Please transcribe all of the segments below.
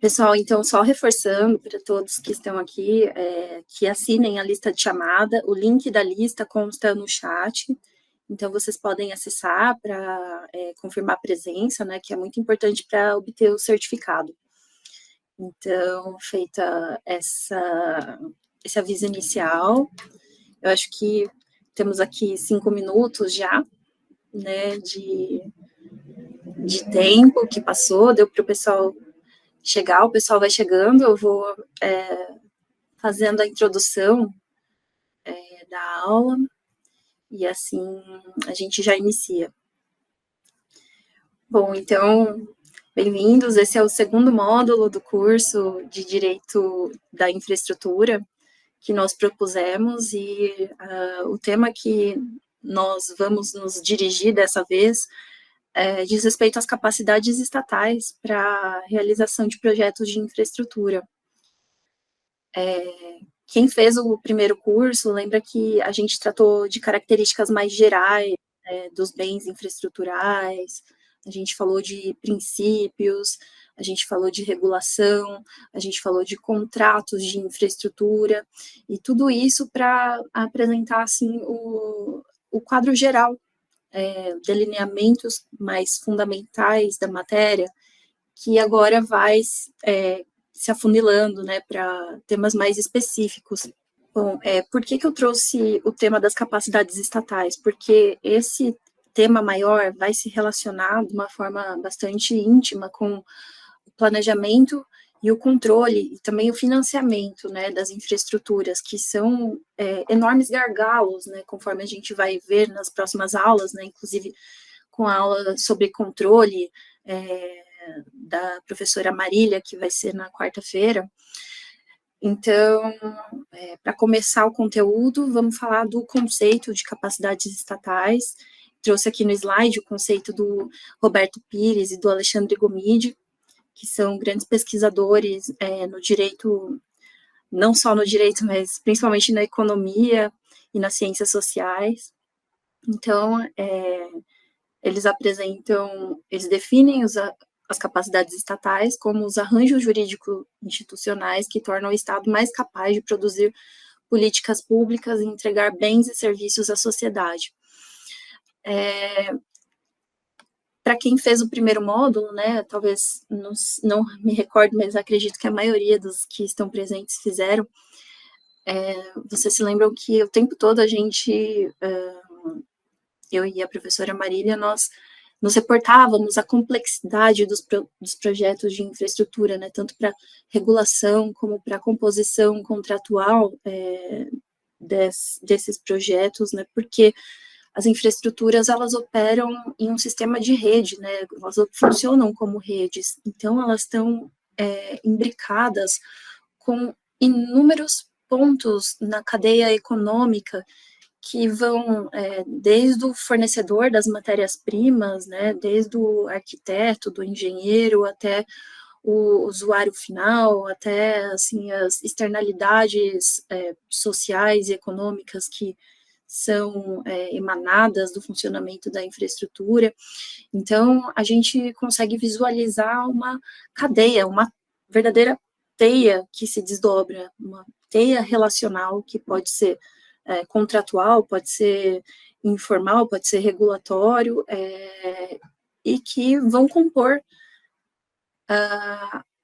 Pessoal, então, só reforçando para todos que estão aqui, que assinem a lista de chamada, o link da lista consta no chat, então vocês podem acessar para confirmar a presença, né, que é muito importante para obter o certificado. Então, feita esse aviso inicial, eu acho que temos aqui 5 minutos já, né, de tempo que passou, deu para o pessoal chegar, o pessoal vai chegando, eu vou fazendo a introdução da aula, e assim a gente já inicia. Bom, então, bem-vindos, esse é o segundo módulo do curso de Direito da Infraestrutura que nós propusemos, e o tema que nós vamos nos dirigir dessa vez diz respeito às capacidades estatais para a realização de projetos de infraestrutura. Quem fez o primeiro curso lembra que a gente tratou de características mais gerais dos bens infraestruturais, a gente falou de princípios, a gente falou de regulação, a gente falou de contratos de infraestrutura, e tudo isso para apresentar assim, o quadro geral, delineamentos mais fundamentais da matéria, que agora vai se afunilando, né, para temas mais específicos. Bom, por que eu trouxe o tema das capacidades estatais? Porque esse tema maior vai se relacionar de uma forma bastante íntima com o planejamento e o controle, e também o financiamento, né, das infraestruturas, que são enormes gargalos, né, conforme a gente vai ver nas próximas aulas, né, inclusive com a aula sobre controle, da professora Marília, que vai ser na quarta-feira. Então, para começar o conteúdo, vamos falar do conceito de capacidades estatais. Trouxe aqui no slide o conceito do Roberto Pires e do Alexandre Gomide, que são grandes pesquisadores no direito, não só no direito, mas principalmente na economia e nas ciências sociais. Então, eles definem as capacidades estatais como os arranjos jurídicos institucionais que tornam o Estado mais capaz de produzir políticas públicas e entregar bens e serviços à sociedade. Para quem fez o primeiro módulo, né, talvez não me recordo, mas acredito que a maioria dos que estão presentes fizeram, vocês se lembram que o tempo todo a gente, eu e a professora Marília, nós nos reportávamos a complexidade dos projetos de infraestrutura, né, tanto para regulação como para a composição contratual desses projetos, né, porque as infraestruturas, elas operam em um sistema de rede, né, elas funcionam como redes, então elas estão imbricadas com inúmeros pontos na cadeia econômica que vão desde o fornecedor das matérias-primas, né, desde o arquiteto, do engenheiro, até o usuário final, até assim, as externalidades sociais e econômicas que são emanadas do funcionamento da infraestrutura. Então, a gente consegue visualizar uma cadeia, uma verdadeira teia que se desdobra, uma teia relacional que pode ser contratual, pode ser informal, pode ser regulatório, e que vão compor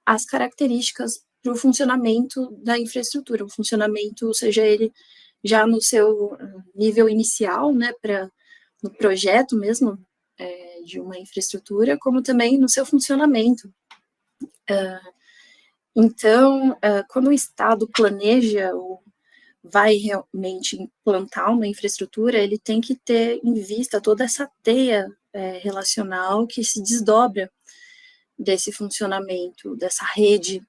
as características para o funcionamento da infraestrutura, o funcionamento, seja ele já no seu nível inicial, né, no projeto mesmo de uma infraestrutura, como também no seu funcionamento. Então, quando o Estado planeja ou vai realmente implantar uma infraestrutura, ele tem que ter em vista toda essa teia relacional que se desdobra desse funcionamento, dessa rede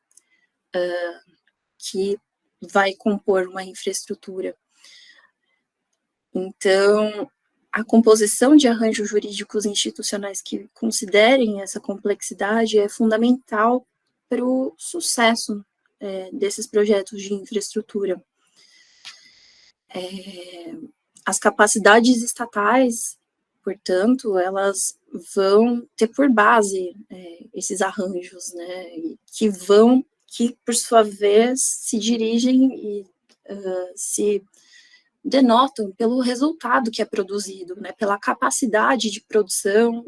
que vai compor uma infraestrutura. Então, a composição de arranjos jurídicos institucionais que considerem essa complexidade é fundamental para o sucesso desses projetos de infraestrutura. As capacidades estatais, portanto, elas vão ter por base esses arranjos, né, que por sua vez se dirigem e se denotam pelo resultado que é produzido, né, pela capacidade de produção,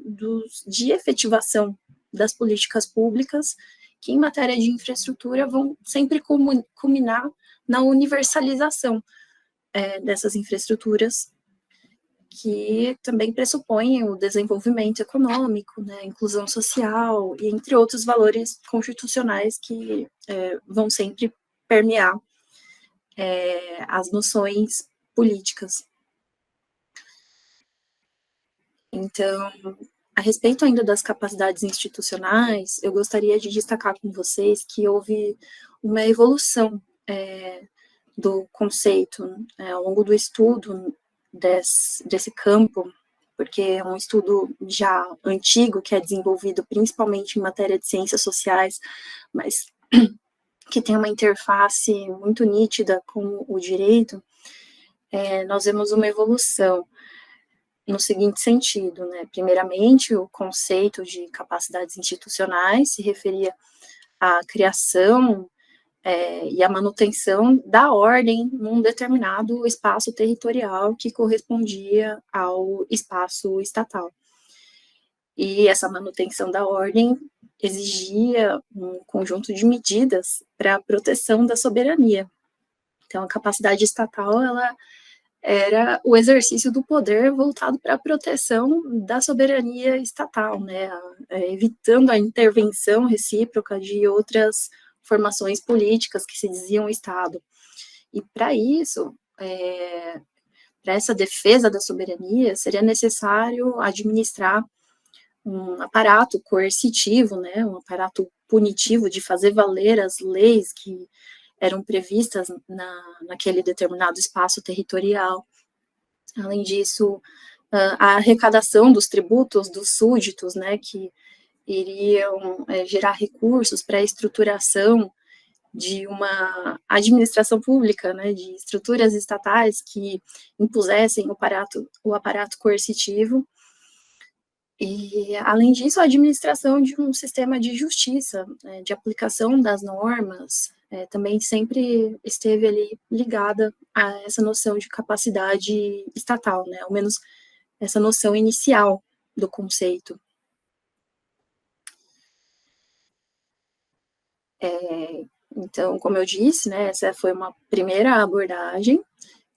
de efetivação das políticas públicas, que em matéria de infraestrutura vão sempre culminar na universalização dessas infraestruturas, que também pressupõem o desenvolvimento econômico, né, a inclusão social, e entre outros valores constitucionais que vão sempre permear as noções políticas. Então, a respeito ainda das capacidades institucionais, eu gostaria de destacar com vocês que houve uma evolução do conceito ao longo do estudo desse campo, porque é um estudo já antigo, que é desenvolvido principalmente em matéria de ciências sociais, mas que tem uma interface muito nítida com o direito. Nós vemos uma evolução no seguinte sentido, né? Primeiramente, o conceito de capacidades institucionais se referia à criação e a manutenção da ordem num determinado espaço territorial que correspondia ao espaço estatal. E essa manutenção da ordem exigia um conjunto de medidas para a proteção da soberania. Então, a capacidade estatal, ela era o exercício do poder voltado para a proteção da soberania estatal, né, evitando a intervenção recíproca de outras formações políticas que se diziam Estado. E para isso, para essa defesa da soberania, seria necessário administrar um aparato coercitivo, né, um aparato punitivo de fazer valer as leis que eram previstas naquele determinado espaço territorial. Além disso, a arrecadação dos tributos dos súditos, né, que iriam gerar recursos para a estruturação de uma administração pública, né, de estruturas estatais que impusessem o aparato coercitivo. E, além disso, a administração de um sistema de justiça, de aplicação das normas, também sempre esteve ali ligada a essa noção de capacidade estatal, né, ao menos essa noção inicial do conceito. Então, como eu disse, né, essa foi uma primeira abordagem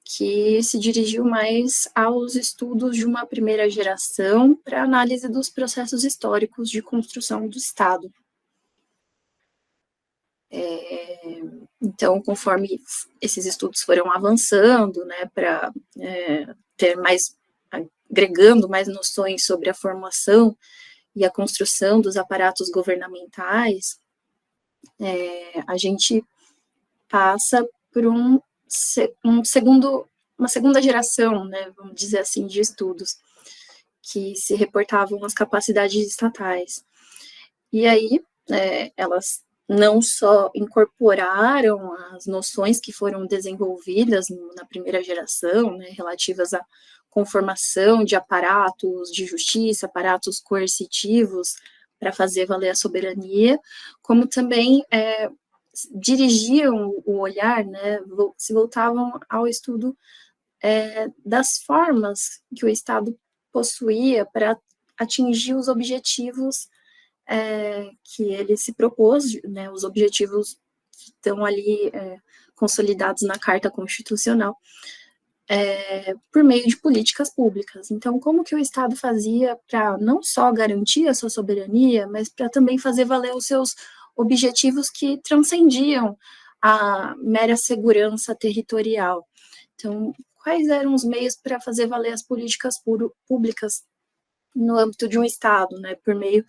que se dirigiu mais aos estudos de uma primeira geração para análise dos processos históricos de construção do Estado. Então, conforme esses estudos foram avançando, né, para ter agregando mais noções sobre a formação e a construção dos aparatos governamentais, a gente passa por uma segunda geração, né, vamos dizer assim, de estudos que se reportavam às capacidades estatais. E aí, elas não só incorporaram as noções que foram desenvolvidas na primeira geração, né, relativas à conformação de aparatos de justiça, aparatos coercitivos para fazer valer a soberania, como também dirigiam o olhar, né, se voltavam ao estudo das formas que o Estado possuía para atingir os objetivos que ele se propôs, né, os objetivos que estão ali consolidados na Carta Constitucional, por meio de políticas públicas. Então, como que o Estado fazia para não só garantir a sua soberania, mas para também fazer valer os seus objetivos que transcendiam a mera segurança territorial. Então, quais eram os meios para fazer valer as políticas públicas no âmbito de um Estado, né, por meio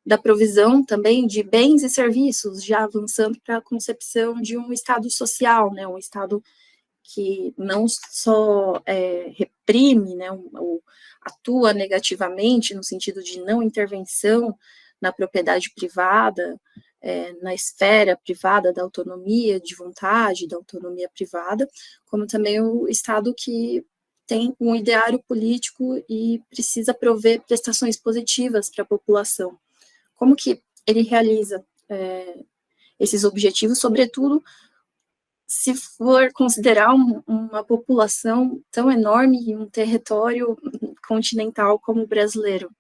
da provisão também de bens e serviços, já avançando para a concepção de um Estado social, né, um Estado que não só reprime, né, ou atua negativamente no sentido de não intervenção na propriedade privada, na esfera privada da autonomia de vontade, da autonomia privada, como também o Estado que tem um ideário político e precisa prover prestações positivas para a população. Como que ele realiza esses objetivos, sobretudo se for considerar uma população tão enorme e um território continental como o brasileiro?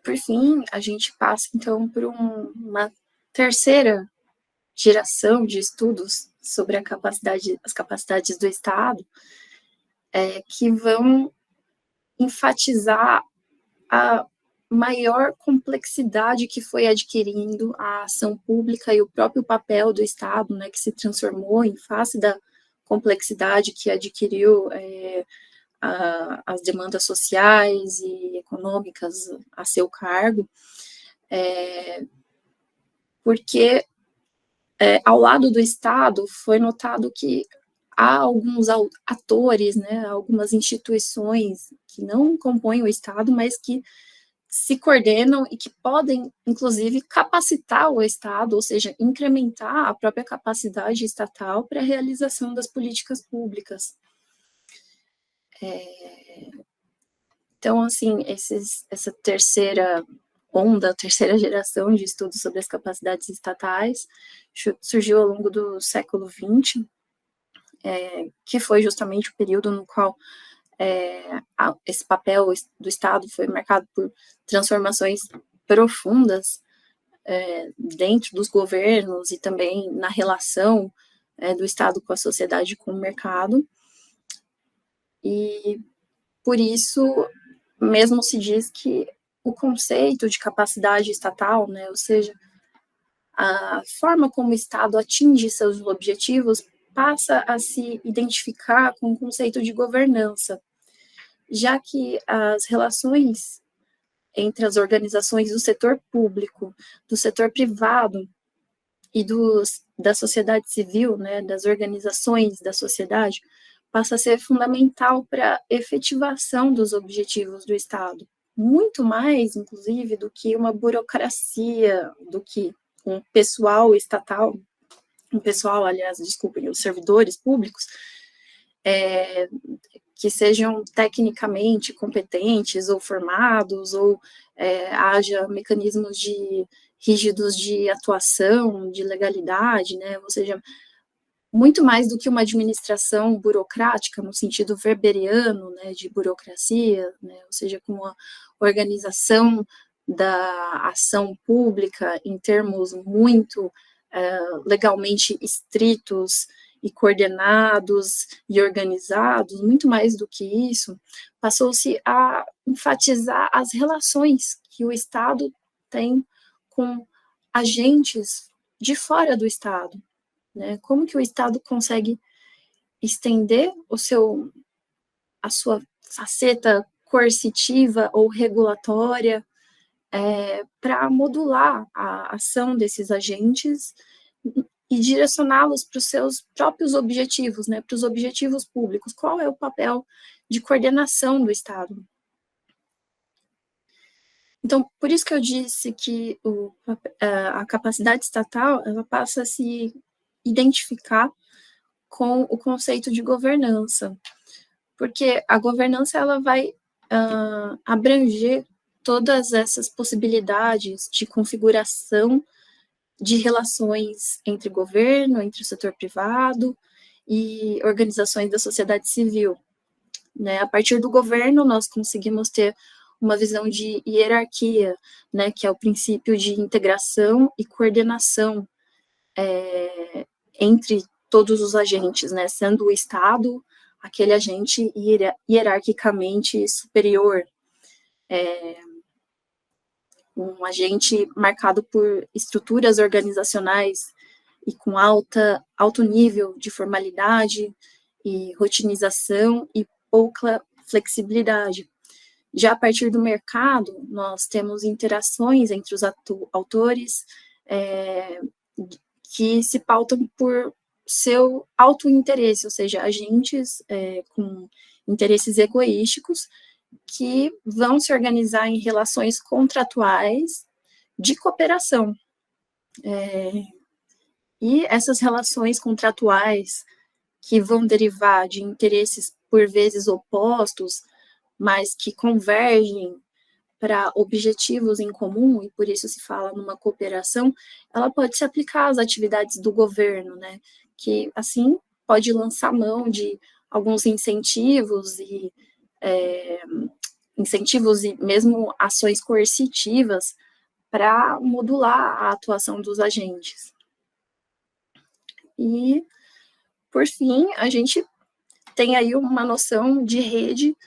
Por fim, a gente passa, então, por uma terceira geração de estudos sobre as capacidades do Estado, que vão enfatizar a maior complexidade que foi adquirindo a ação pública e o próprio papel do Estado, né, que se transformou em face da complexidade que adquiriu as demandas sociais e econômicas a seu cargo, porque ao lado do Estado foi notado que há alguns atores, né, algumas instituições que não compõem o Estado, mas que se coordenam e que podem, inclusive, capacitar o Estado, ou seja, incrementar a própria capacidade estatal para a realização das políticas públicas. Então, assim, essa terceira onda, terceira geração de estudos sobre as capacidades estatais surgiu ao longo do século XX, que foi justamente o período no qual esse papel do Estado foi marcado por transformações profundas dentro dos governos e também na relação do Estado com a sociedade e com o mercado. E por isso mesmo se diz que o conceito de capacidade estatal, né, ou seja, a forma como o Estado atinge seus objetivos, passa a se identificar com o conceito de governança, já que as relações entre as organizações do setor público, do setor privado e da sociedade civil, né, das organizações da sociedade, passa a ser fundamental para a efetivação dos objetivos do Estado, muito mais, inclusive, do que uma burocracia, do que um pessoal estatal, os servidores públicos, que sejam tecnicamente competentes ou formados, ou haja mecanismos rígidos de atuação, de legalidade, né, ou seja, muito mais do que uma administração burocrática, no sentido weberiano, né, de burocracia, né, ou seja, com a organização da ação pública em termos muito legalmente estritos e coordenados e organizados, muito mais do que isso, passou-se a enfatizar as relações que o Estado tem com agentes de fora do Estado, né? Como que o Estado consegue estender a sua faceta coercitiva ou regulatória para modular a ação desses agentes e direcioná-los para os seus próprios objetivos, né, para os objetivos públicos. Qual é o papel de coordenação do Estado? Então, por isso que eu disse que a capacidade estatal ela passa a se identificar com o conceito de governança, porque a governança ela vai abranger todas essas possibilidades de configuração de relações entre governo, entre o setor privado e organizações da sociedade civil, né? A partir do governo, nós conseguimos ter uma visão de hierarquia, né, que é o princípio de integração e coordenação entre todos os agentes, né, sendo o Estado aquele agente hierarquicamente superior, um agente marcado por estruturas organizacionais e com alto nível de formalidade e rotinização e pouca flexibilidade. Já a partir do mercado, nós temos interações entre os autores que se pautam por seu autointeresse, ou seja, agentes com interesses egoísticos que vão se organizar em relações contratuais de cooperação. E essas relações contratuais que vão derivar de interesses, por vezes, opostos, mas que convergem para objetivos em comum, e por isso se fala numa cooperação, ela pode se aplicar às atividades do governo, né? Que, assim, pode lançar mão de alguns incentivos e mesmo ações coercitivas para modular a atuação dos agentes. E, por fim, a gente tem aí uma noção de rede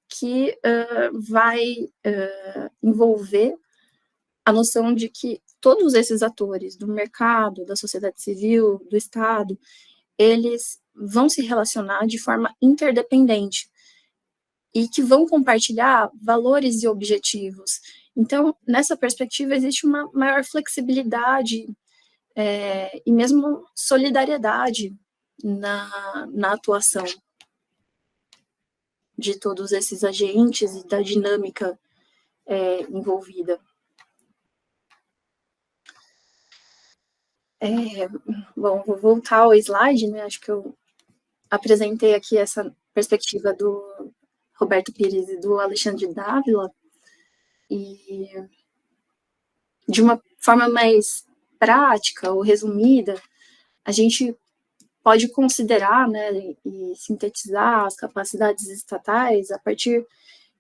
que vai envolver a noção de que todos esses atores do mercado, da sociedade civil, do Estado, eles vão se relacionar de forma interdependente e que vão compartilhar valores e objetivos. Então, nessa perspectiva, existe uma maior flexibilidade e mesmo solidariedade na atuação de todos esses agentes e da dinâmica envolvida. Bom, vou voltar ao slide, né? Acho que eu apresentei aqui essa perspectiva do Roberto Pires e do Alexandre Dávila, e de uma forma mais prática ou resumida, a gente pode considerar, né, e sintetizar as capacidades estatais a partir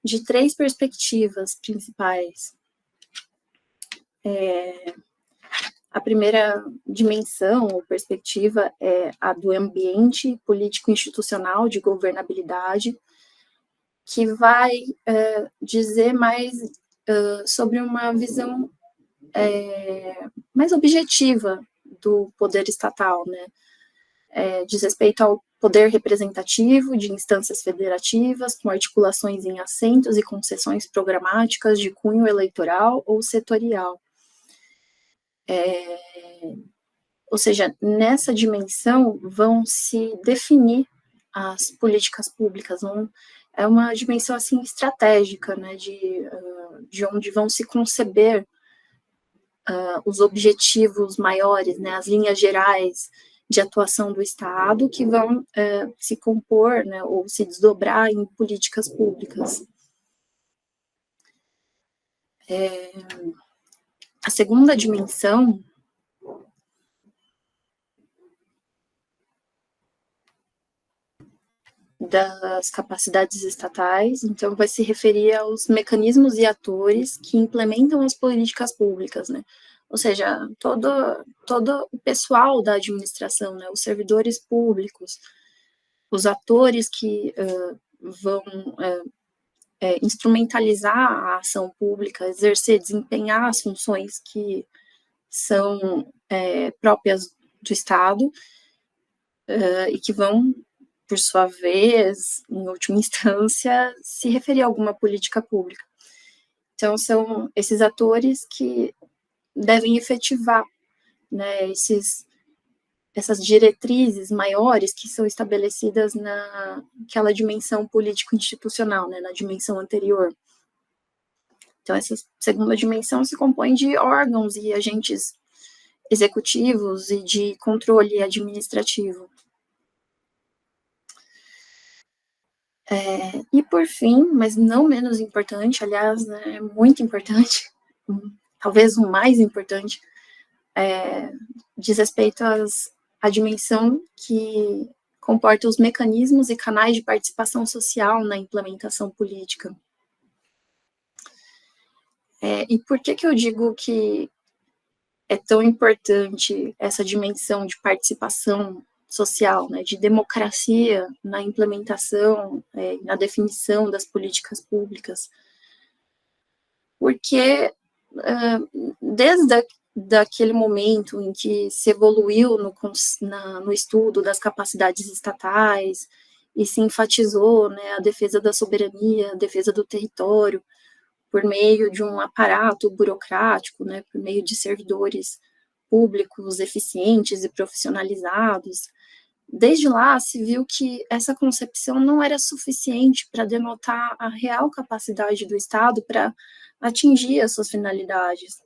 de 3 perspectivas principais. A primeira dimensão ou perspectiva é a do ambiente político-institucional de governabilidade, que vai dizer mais sobre uma visão mais objetiva do poder estatal, né? Diz respeito ao poder representativo de instâncias federativas, com articulações em assentos e concessões programáticas de cunho eleitoral ou setorial. Ou seja, nessa dimensão vão se definir as políticas públicas, é uma dimensão assim estratégica, né, de onde vão se conceber os objetivos maiores, né, as linhas gerais de atuação do Estado, que vão se compor, né, ou se desdobrar em políticas públicas. A segunda dimensão das capacidades estatais, então vai se referir aos mecanismos e atores que implementam as políticas públicas, né? Ou seja, todo o pessoal da administração, né, os servidores públicos, os atores que vão instrumentalizar a ação pública, exercer, desempenhar as funções que são próprias do Estado e que vão, por sua vez, em última instância, se referir a alguma política pública. Então, são esses atores que devem efetivar, né, essas diretrizes maiores que são estabelecidas naquela dimensão político-institucional, né, na dimensão anterior. Então, essa segunda dimensão se compõe de órgãos e agentes executivos e de controle administrativo. E, por fim, mas não menos importante, aliás, né, muito importante, talvez o mais importante, diz respeito à dimensão que comporta os mecanismos e canais de participação social na implementação política. E por que eu digo que é tão importante essa dimensão de participação social, né, de democracia na implementação, na definição das políticas públicas? Porque desde daquele momento em que se evoluiu no estudo das capacidades estatais e se enfatizou, né, a defesa da soberania, a defesa do território, por meio de um aparato burocrático, né, por meio de servidores públicos eficientes e profissionalizados. Desde lá se viu que essa concepção não era suficiente para denotar a real capacidade do Estado para atingir as suas finalidades,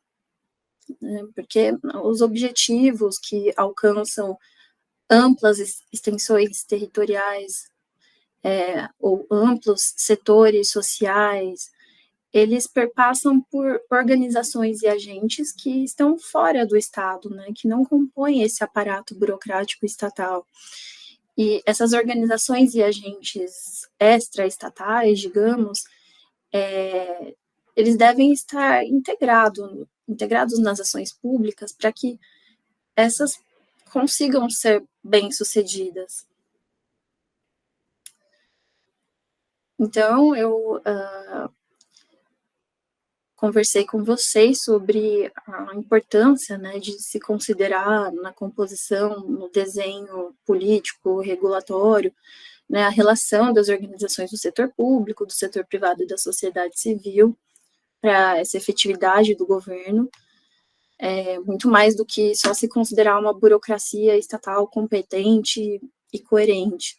né, porque os objetivos que alcançam amplas extensões territoriais, ou amplos setores sociais, eles perpassam por organizações e agentes que estão fora do Estado, né, que não compõem esse aparato burocrático estatal. E essas organizações e agentes extra-estatais, digamos, eles devem estar integrados nas ações públicas para que essas consigam ser bem-sucedidas. Então, eu conversei com vocês sobre a importância, né, de se considerar na composição, no desenho político, regulatório, né, a relação das organizações do setor público, do setor privado e da sociedade civil para essa efetividade do governo, muito mais do que só se considerar uma burocracia estatal competente e coerente.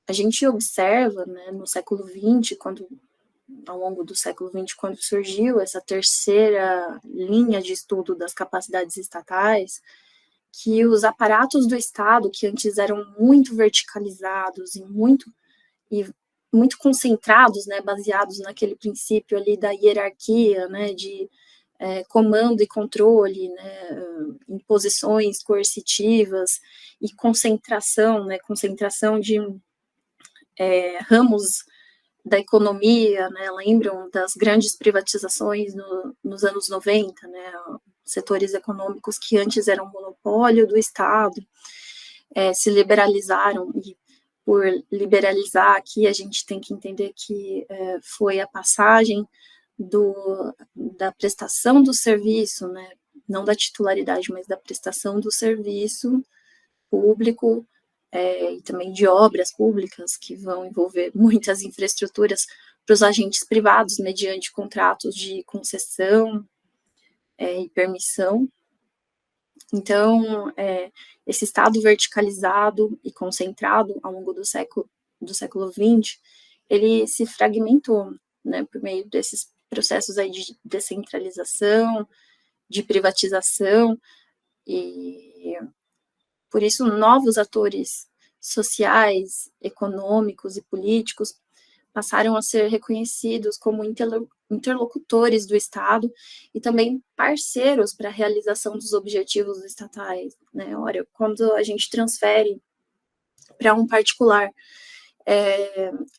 A gente observa, né, no século XX, ao longo do século XX, quando surgiu essa terceira linha de estudo das capacidades estatais, que os aparatos do Estado, que antes eram muito verticalizados e muito concentrados, né, baseados naquele princípio ali da hierarquia, né, de comando e controle, né, imposições coercitivas e concentração, né, concentração de ramos da economia, né, lembram das grandes privatizações nos anos 90, né, setores econômicos que antes eram monopólio do Estado, se liberalizaram, e por liberalizar aqui a gente tem que entender que foi a passagem da prestação do serviço, né, não da titularidade, mas da prestação do serviço público, e também de obras públicas, que vão envolver muitas infraestruturas para os agentes privados, mediante contratos de concessão e permissão. Então, esse Estado verticalizado e concentrado ao longo do século XX, ele se fragmentou, né, por meio desses processos aí de descentralização, de privatização, e por isso novos atores sociais, econômicos e políticos passaram a ser reconhecidos como interlocutores do Estado e também parceiros para a realização dos objetivos estatais, né? Olha, quando a gente transfere para um particular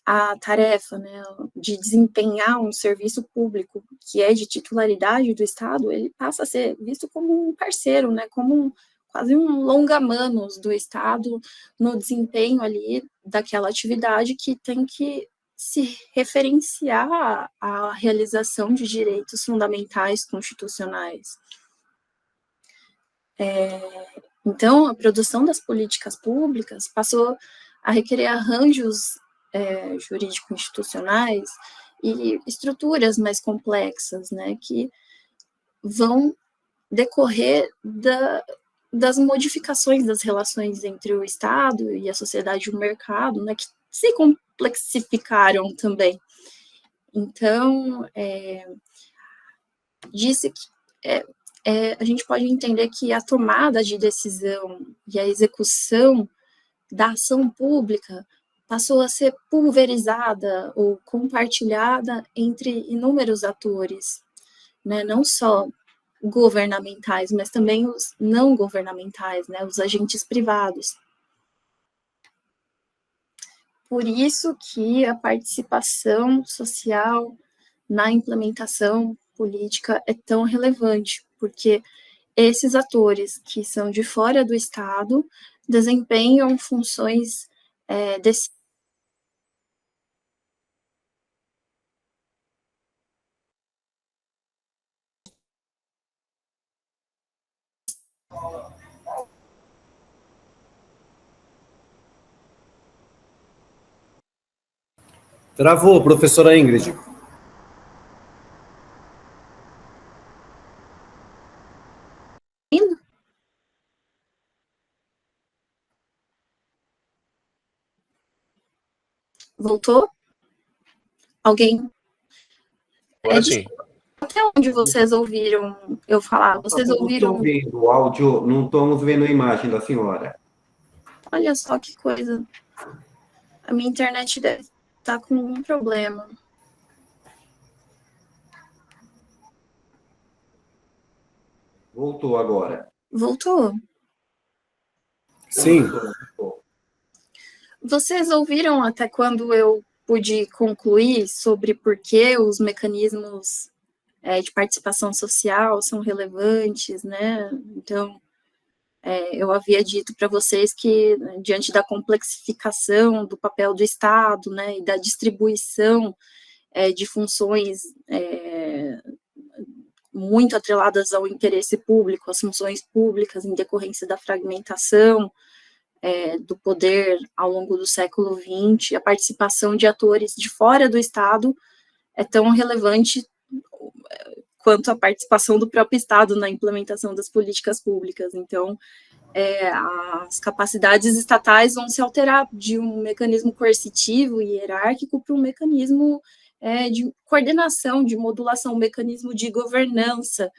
a tarefa, né, de desempenhar um serviço público que é de titularidade do Estado, ele passa a ser visto como um parceiro, né, como quase um longa-manos do Estado no desempenho ali daquela atividade que tem que se referenciar à realização de direitos fundamentais constitucionais. Então, a produção das políticas públicas passou a requerer arranjos jurídico-institucionais e estruturas mais complexas, né, que vão decorrer das modificações das relações entre o Estado e a sociedade e o mercado, né, que se complexificaram também. Então, disse que a gente pode entender que a tomada de decisão e a execução da ação pública passou a ser pulverizada ou compartilhada entre inúmeros atores, né, não só governamentais, mas também os não governamentais, né, os agentes privados. Por isso que a participação social na implementação política é tão relevante, porque esses atores que são de fora do Estado desempenham funções desse. Travou, professora Ingrid. Voltou? Alguém? Agora sim. Até onde vocês ouviram eu falar? Vocês ouviram? Não estamos vendo o áudio, não estamos vendo a imagem da senhora. Olha só que coisa. A minha internet deve estar com um problema. Voltou agora. Voltou? Sim. Vocês ouviram até quando eu pude concluir sobre por que os mecanismos de participação social são relevantes, né? Então, eu havia dito para vocês que, diante da complexificação do papel do Estado, né, e da distribuição de funções muito atreladas ao interesse público, às funções públicas, em decorrência da fragmentação do poder ao longo do século XX, a participação de atores de fora do Estado é tão relevante quanto a participação do próprio Estado na implementação das políticas públicas. Então, as capacidades estatais vão se alterar de um mecanismo coercitivo e hierárquico para um mecanismo de coordenação, de modulação, um mecanismo de governança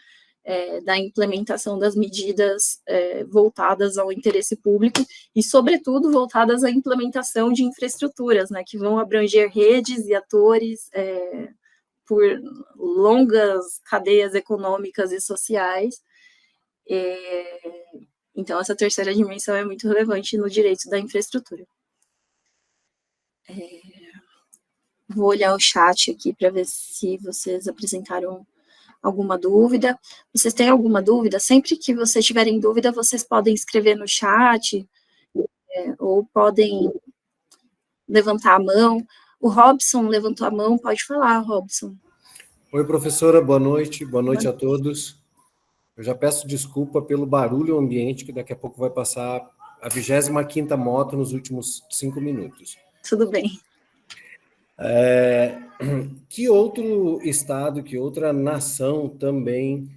da implementação das medidas voltadas ao interesse público e, sobretudo, voltadas à implementação de infraestruturas, né, que vão abranger redes e atores por longas cadeias econômicas e sociais. Então, essa terceira dimensão é muito relevante no direito da infraestrutura. Vou olhar o chat aqui para ver se vocês apresentaram alguma dúvida. Vocês têm alguma dúvida? Sempre que vocês tiverem dúvida, vocês podem escrever no chat, ou podem levantar a mão. O Robson levantou a mão, pode falar, Robson. Oi, professora, boa noite a todos. Eu já peço desculpa pelo barulho ambiente, que daqui a pouco vai passar a 25ª moto nos últimos 5 minutos. Tudo bem. Que outro estado, que outra nação também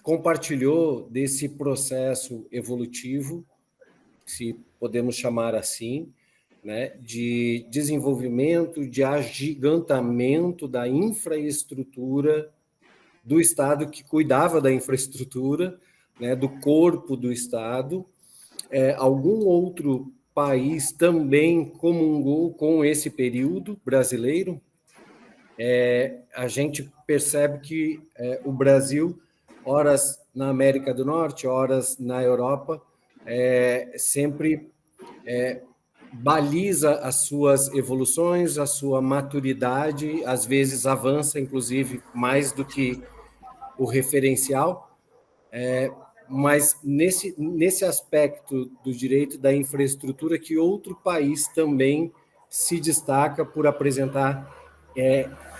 compartilhou desse processo evolutivo, se podemos chamar assim, né, de desenvolvimento, de agigantamento da infraestrutura do Estado, que cuidava da infraestrutura, né, do corpo do Estado? Algum outro país também comungou com esse período brasileiro? A gente percebe que o Brasil, horas na América do Norte, horas na Europa, sempre baliza as suas evoluções, a sua maturidade, às vezes avança, inclusive, mais do que o referencial, mas nesse aspecto do direito da infraestrutura, que outro país também se destaca por apresentar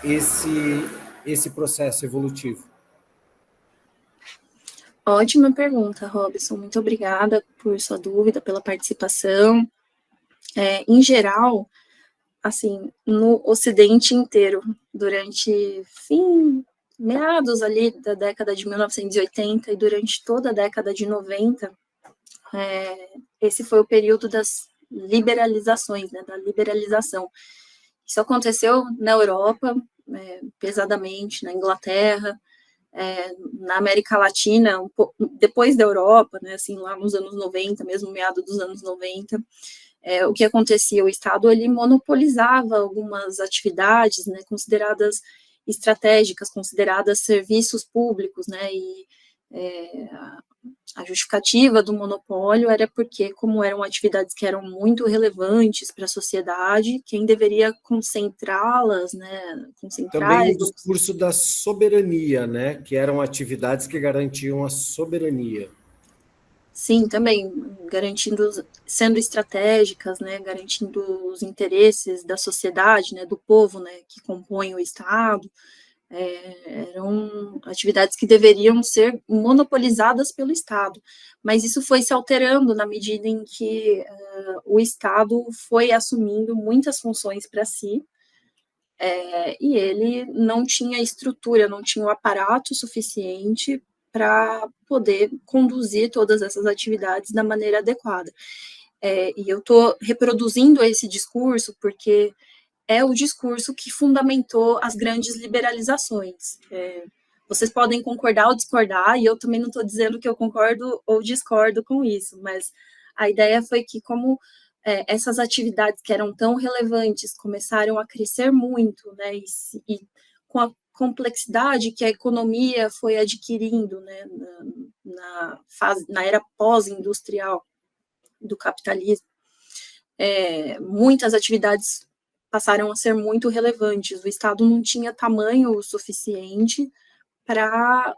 esse processo evolutivo? Ótima pergunta, Robson. Muito obrigada por sua dúvida, pela participação. Em geral, assim, no Ocidente inteiro, durante meados ali da década de 1980 e durante toda a década de 90, esse foi o período das liberalizações, né, da liberalização. Isso aconteceu na Europa, pesadamente, na Inglaterra, na América Latina, depois da Europa, né, assim, lá nos anos 90, mesmo meado dos anos 90, o que acontecia? O Estado, ele monopolizava algumas atividades, né, consideradas estratégicas, consideradas serviços públicos, né, e a justificativa do monopólio era porque, como eram atividades que eram muito relevantes para a sociedade, quem deveria concentrá-las, né, Também o discurso da soberania, né, que eram atividades que garantiam a soberania. Sim, também, sendo estratégicas, né, garantindo os interesses da sociedade, né, do povo, né, que compõe o Estado, Eram atividades que deveriam ser monopolizadas pelo Estado, mas isso foi se alterando na medida em que o Estado foi assumindo muitas funções para si, e ele não tinha estrutura, não tinha o aparato suficiente para poder conduzir todas essas atividades da maneira adequada. E eu estou reproduzindo esse discurso porque é o discurso que fundamentou as grandes liberalizações. Vocês podem concordar ou discordar, e eu também não estou dizendo que eu concordo ou discordo com isso, mas a ideia foi que, como essas atividades que eram tão relevantes começaram a crescer muito, né, e com a complexidade que a economia foi adquirindo, né, na era pós-industrial do capitalismo, muitas atividades passaram a ser muito relevantes. O Estado não tinha tamanho suficiente para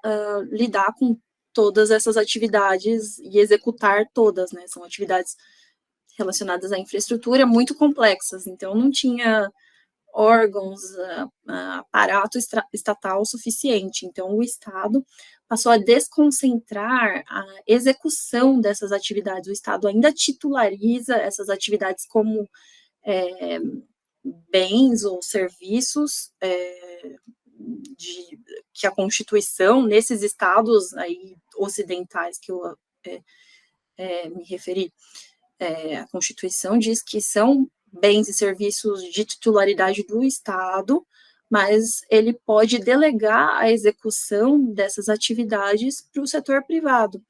lidar com todas essas atividades e executar todas, né? São atividades relacionadas à infraestrutura muito complexas, então não tinha órgãos, aparato estatal suficiente. Então, o Estado passou a desconcentrar a execução dessas atividades. O Estado ainda titulariza essas atividades como bens ou serviços que a Constituição, nesses estados aí ocidentais que eu me referi, a Constituição diz que são bens e serviços de titularidade do Estado, mas ele pode delegar a execução dessas atividades para o setor privado.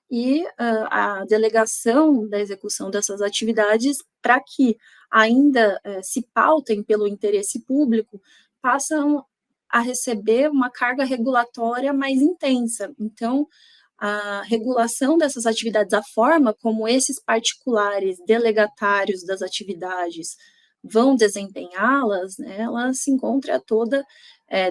E a delegação da execução dessas atividades, para que ainda se pautem pelo interesse público, passam a receber uma carga regulatória mais intensa. Então, a regulação dessas atividades, a forma como esses particulares delegatários das atividades vão desempenhá-las, né, ela se encontra toda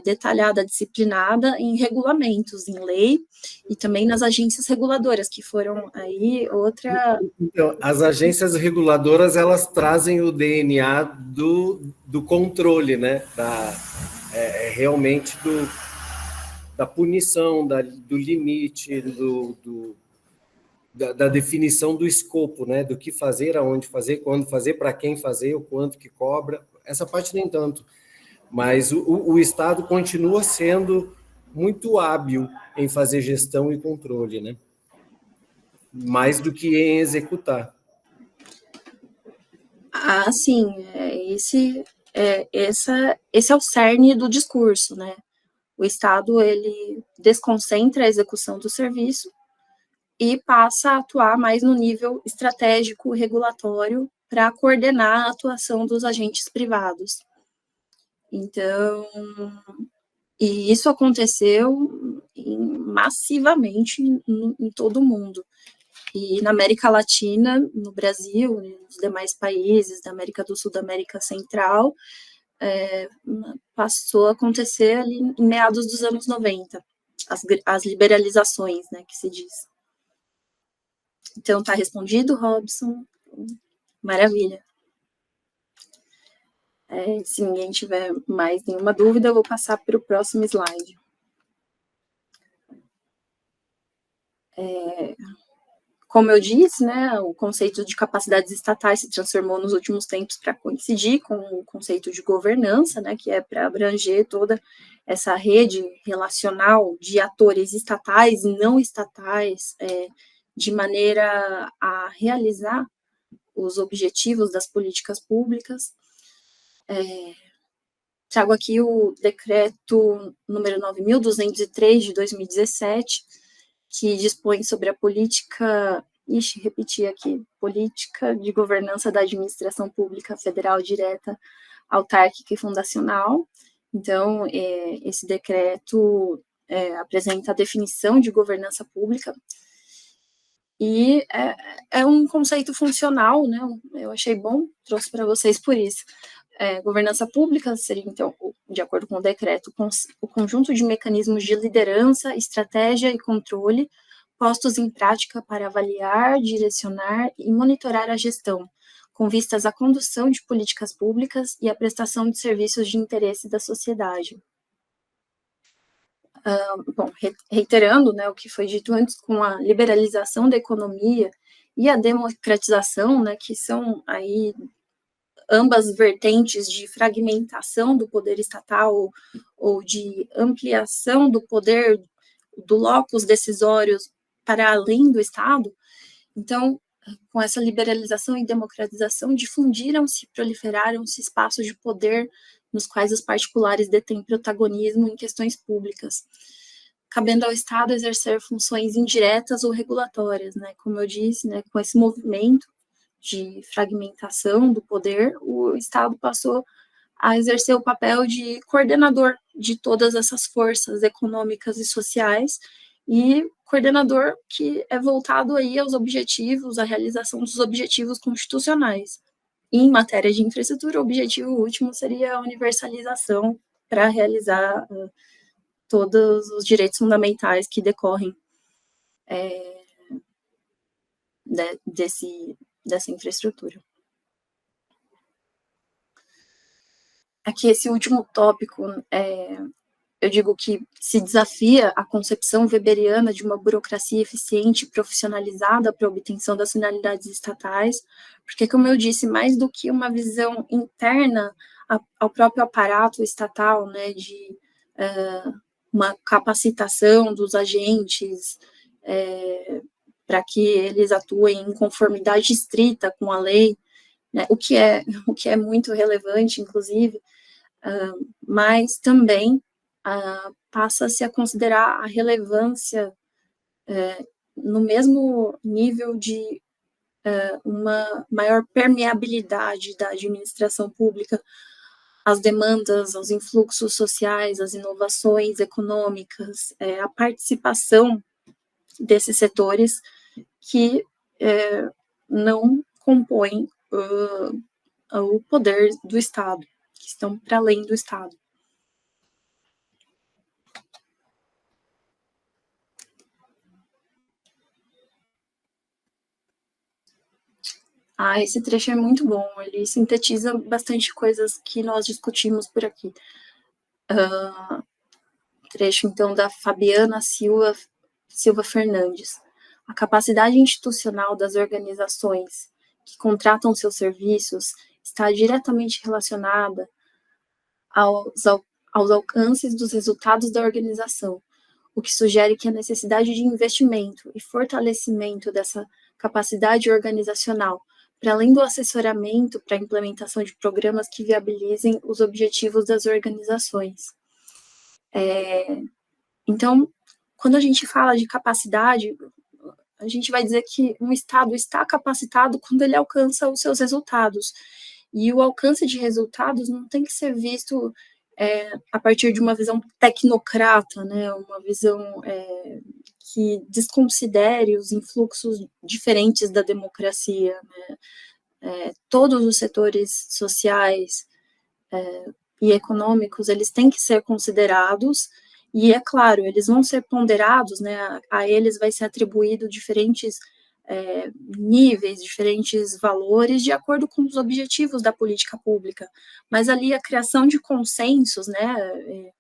detalhada, disciplinada em regulamentos, em lei, e também nas agências reguladoras, que foram aí outra... Então, as agências reguladoras, elas trazem o DNA do controle, né, realmente da punição, do limite, da definição do escopo, né, do que fazer, aonde fazer, quando fazer, para quem fazer, o quanto que cobra, essa parte nem tanto. Mas o Estado continua sendo muito hábil em fazer gestão e controle, né? Mais do que em executar. Sim, esse é o cerne do discurso, né? O Estado, ele desconcentra a execução do serviço e passa a atuar mais no nível estratégico regulatório para coordenar a atuação dos agentes privados. Então, e isso aconteceu massivamente em todo o mundo. E na América Latina, no Brasil, nos demais países da América do Sul, da América Central, passou a acontecer ali em meados dos anos 90, as liberalizações, né, que se diz. Então, tá respondido, Robson? Maravilha. Se ninguém tiver mais nenhuma dúvida, eu vou passar para o próximo slide. Como eu disse, né, o conceito de capacidades estatais se transformou nos últimos tempos para coincidir com o conceito de governança, né, que é para abranger toda essa rede relacional de atores estatais e não estatais, de maneira a realizar os objetivos das políticas públicas. Trago aqui o decreto número 9.203 de 2017, que dispõe sobre a política, repetir aqui, política de governança da administração pública federal direta, autárquica e fundacional. Então, esse decreto apresenta a definição de governança pública, e é um conceito funcional, né? Eu achei bom, trouxe para vocês por isso. Governança pública seria, então, de acordo com o decreto, o conjunto de mecanismos de liderança, estratégia e controle postos em prática para avaliar, direcionar e monitorar a gestão, com vistas à condução de políticas públicas e à prestação de serviços de interesse da sociedade. Bom, reiterando, né, o que foi dito antes, com a liberalização da economia e a democratização, né, que são aí ambas vertentes de fragmentação do poder estatal ou de ampliação do poder do locus decisórios para além do Estado. Então, com essa liberalização e democratização, difundiram-se, proliferaram-se espaços de poder nos quais os particulares detêm protagonismo em questões públicas, cabendo ao Estado exercer funções indiretas ou regulatórias, né? Como eu disse, né, com esse movimento de fragmentação do poder, o Estado passou a exercer o papel de coordenador de todas essas forças econômicas e sociais, e coordenador que é voltado aí aos objetivos, à realização dos objetivos constitucionais. E em matéria de infraestrutura, o objetivo último seria a universalização para realizar todos os direitos fundamentais que decorrem dessa infraestrutura. Aqui, esse último tópico, eu digo que se desafia a concepção weberiana de uma burocracia eficiente e profissionalizada para a obtenção das finalidades estatais, porque, como eu disse, mais do que uma visão interna ao próprio aparato estatal, né, de uma capacitação dos agentes para que eles atuem em conformidade estrita com a lei, né, o que é muito relevante, inclusive, mas também passa-se a considerar a relevância no mesmo nível de uma maior permeabilidade da administração pública às demandas, aos influxos sociais, às inovações econômicas, a participação desses setores que não compõem o poder do Estado, que estão para além do Estado. Esse trecho é muito bom, ele sintetiza bastante coisas que nós discutimos por aqui. Trecho, então, da Fabiana Silva Fernandes. A capacidade institucional das organizações que contratam seus serviços está diretamente relacionada aos alcances dos resultados da organização, o que sugere que a necessidade de investimento e fortalecimento dessa capacidade organizacional, para além do assessoramento para a implementação de programas que viabilizem os objetivos das organizações. Então, quando a gente fala de capacidade, a gente vai dizer que um Estado está capacitado quando ele alcança os seus resultados. E o alcance de resultados não tem que ser visto a partir de uma visão tecnocrata, né, uma visão que desconsidere os influxos diferentes da democracia, né? Todos os setores sociais e econômicos, eles têm que ser considerados, e é claro, eles vão ser ponderados, né, a eles vai ser atribuído diferentes níveis, diferentes valores, de acordo com os objetivos da política pública, mas ali a criação de consensos, né,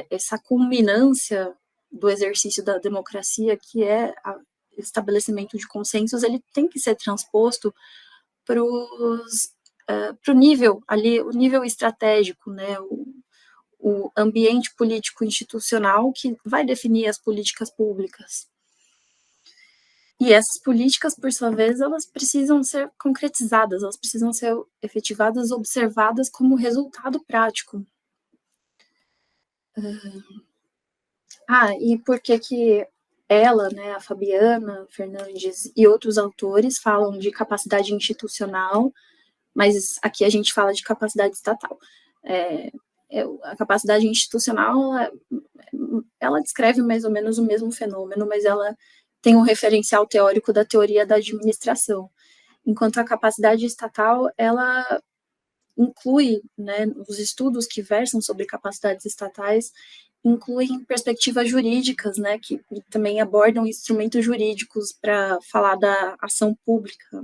essa culminância do exercício da democracia, que é o estabelecimento de consensos, ele tem que ser transposto para o nível ali, o nível estratégico, né, o ambiente político institucional que vai definir as políticas públicas. E essas políticas, por sua vez, elas precisam ser concretizadas, elas precisam ser efetivadas, observadas como resultado prático. E por que ela, né, a Fabiana Fernandes e outros autores falam de capacidade institucional, mas aqui a gente fala de capacidade estatal. A capacidade institucional, ela descreve mais ou menos o mesmo fenômeno, mas ela tem um referencial teórico da teoria da administração, enquanto a capacidade estatal, ela inclui, né, os estudos que versam sobre capacidades estatais, incluem perspectivas jurídicas, né, que também abordam instrumentos jurídicos para falar da ação pública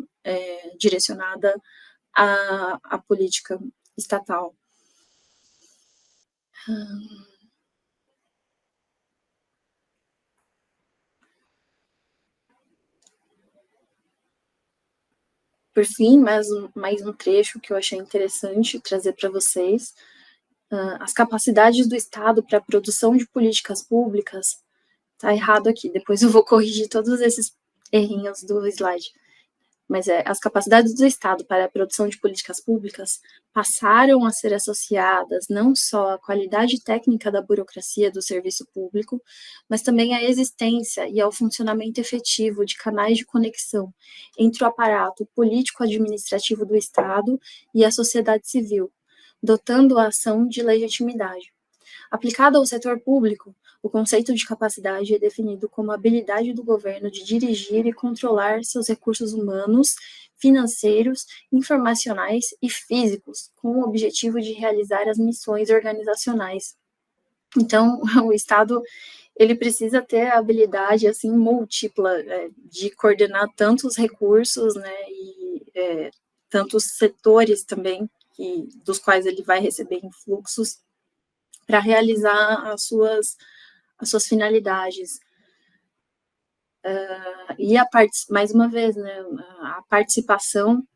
direcionada à política estatal. por fim, mais um trecho que eu achei interessante trazer para vocês. As capacidades do Estado para a produção de políticas públicas, tá errado aqui, depois eu vou corrigir todos esses errinhos do slide, mas as capacidades do Estado para a produção de políticas públicas passaram a ser associadas não só à qualidade técnica da burocracia do serviço público, mas também à existência e ao funcionamento efetivo de canais de conexão entre o aparato político-administrativo do Estado e a sociedade civil, dotando a ação de legitimidade. Aplicado ao setor público, o conceito de capacidade é definido como a habilidade do governo de dirigir e controlar seus recursos humanos, financeiros, informacionais e físicos, com o objetivo de realizar as missões organizacionais. Então, o Estado, ele precisa ter a habilidade, assim, múltipla, de coordenar tantos recursos, né, e tantos setores também, dos quais ele vai receber influxos, para realizar as suas finalidades. E mais uma vez, né, a participação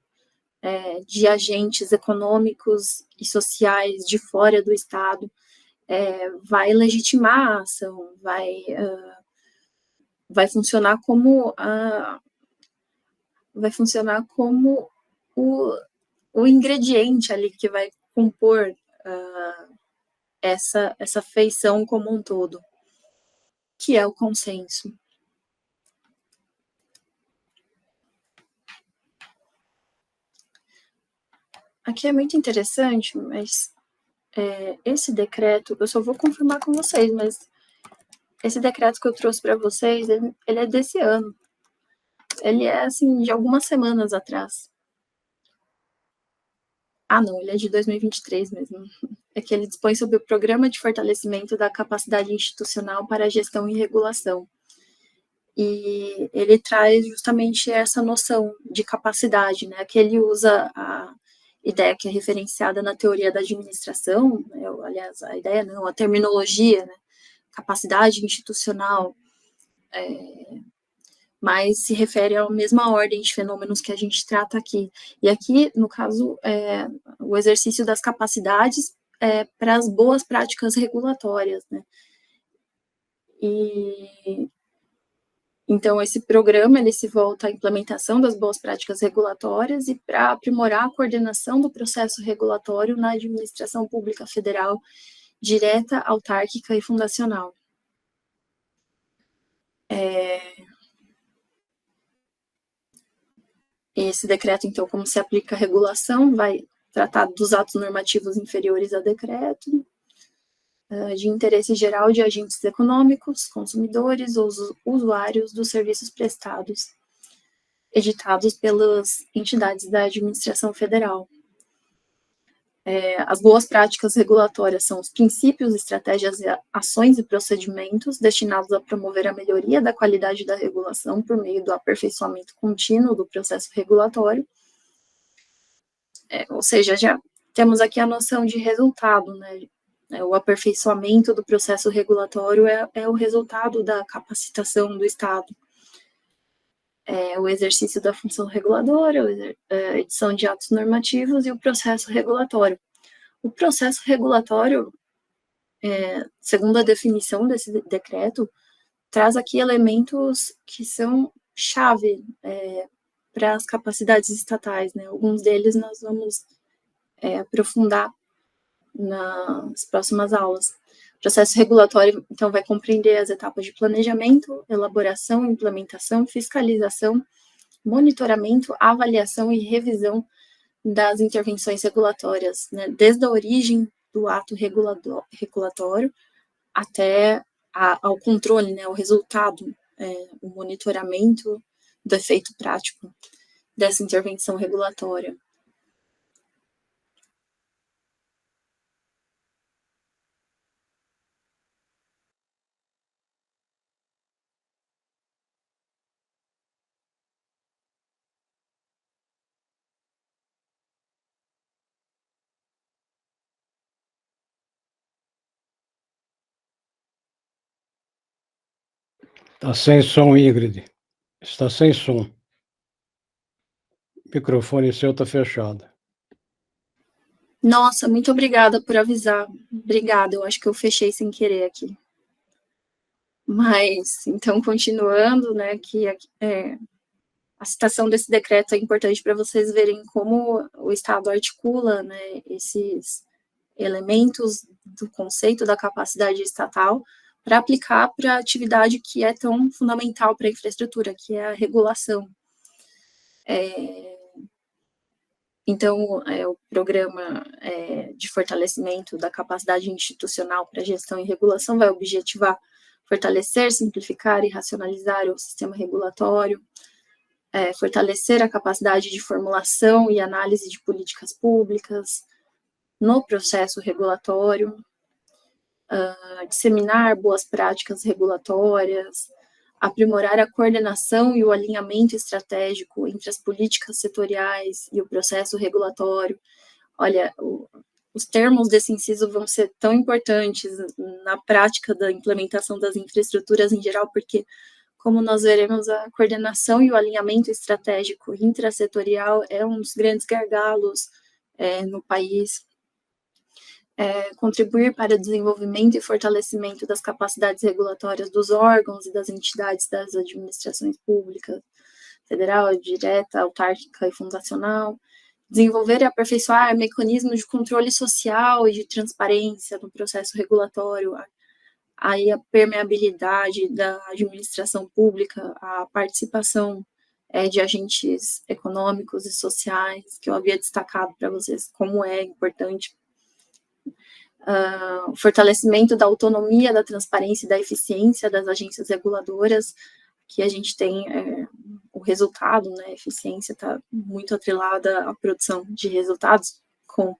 de agentes econômicos e sociais de fora do Estado vai legitimar a ação, vai funcionar como o ingrediente ali que vai compor essa feição como um todo, que é o consenso. Aqui é muito interessante, mas esse decreto, eu só vou confirmar com vocês, mas esse decreto que eu trouxe para vocês, ele é desse ano. Ele é, assim, de algumas semanas atrás. Ah, não, ele é de 2023 mesmo. É que ele dispõe sobre o Programa de Fortalecimento da Capacidade Institucional para a Gestão e Regulação. E ele traz justamente essa noção de capacidade, né, que ele usa a ideia que é referenciada na teoria da administração, né, aliás, a ideia não, a terminologia, né, capacidade institucional, mas se refere à mesma ordem de fenômenos que a gente trata aqui. E aqui, no caso, o exercício das capacidades para as boas práticas regulatórias, né. E então, esse programa, ele se volta à implementação das boas práticas regulatórias e para aprimorar a coordenação do processo regulatório na administração pública federal, direta, autárquica e fundacional. Esse decreto, então, como se aplica a regulação, vai tratar dos atos normativos inferiores a decreto, de interesse geral de agentes econômicos, consumidores ou usuários dos serviços prestados, editados pelas entidades da administração federal. As boas práticas regulatórias são os princípios, estratégias, ações e procedimentos destinados a promover a melhoria da qualidade da regulação por meio do aperfeiçoamento contínuo do processo regulatório. Ou seja, já temos aqui a noção de resultado, né? O aperfeiçoamento do processo regulatório é o resultado da capacitação do Estado. O exercício da função reguladora, a edição de atos normativos e o processo regulatório. O processo regulatório, segundo a definição desse decreto, traz aqui elementos que são chave para as capacidades estatais, né? Alguns deles nós vamos aprofundar nas próximas aulas. O processo regulatório, então, vai compreender as etapas de planejamento, elaboração, implementação, fiscalização, monitoramento, avaliação e revisão das intervenções regulatórias, né, desde a origem do ato regulatório até ao controle, né, o resultado, o monitoramento do efeito prático dessa intervenção regulatória. Está sem som, Ingrid. Está sem som. Microfone seu está fechado. Nossa, muito obrigada por avisar. Obrigada, eu acho que eu fechei sem querer aqui. Mas, então, continuando, né, que a citação desse decreto é importante para vocês verem como o Estado articula, né, esses elementos do conceito da capacidade estatal para aplicar para a atividade que é tão fundamental para a infraestrutura, que é a regulação. Então, o programa de fortalecimento da capacidade institucional para gestão e regulação vai objetivar fortalecer, simplificar e racionalizar o sistema regulatório, fortalecer a capacidade de formulação e análise de políticas públicas no processo regulatório, disseminar boas práticas regulatórias, aprimorar a coordenação e o alinhamento estratégico entre as políticas setoriais e o processo regulatório. Olha, os termos desse inciso vão ser tão importantes na prática da implementação das infraestruturas em geral, porque, como nós veremos, a coordenação e o alinhamento estratégico intrasetorial é um dos grandes gargalos no país. Contribuir para o desenvolvimento e fortalecimento das capacidades regulatórias dos órgãos e das entidades das administrações públicas, federal, direta, autárquica e fundacional, desenvolver e aperfeiçoar mecanismos de controle social e de transparência no processo regulatório, aí a permeabilidade da administração pública, a participação de agentes econômicos e sociais, que eu havia destacado para vocês como é importante, o fortalecimento da autonomia, da transparência e da eficiência das agências reguladoras, que a gente tem o resultado, né, a eficiência está muito atrelada à produção de resultados, com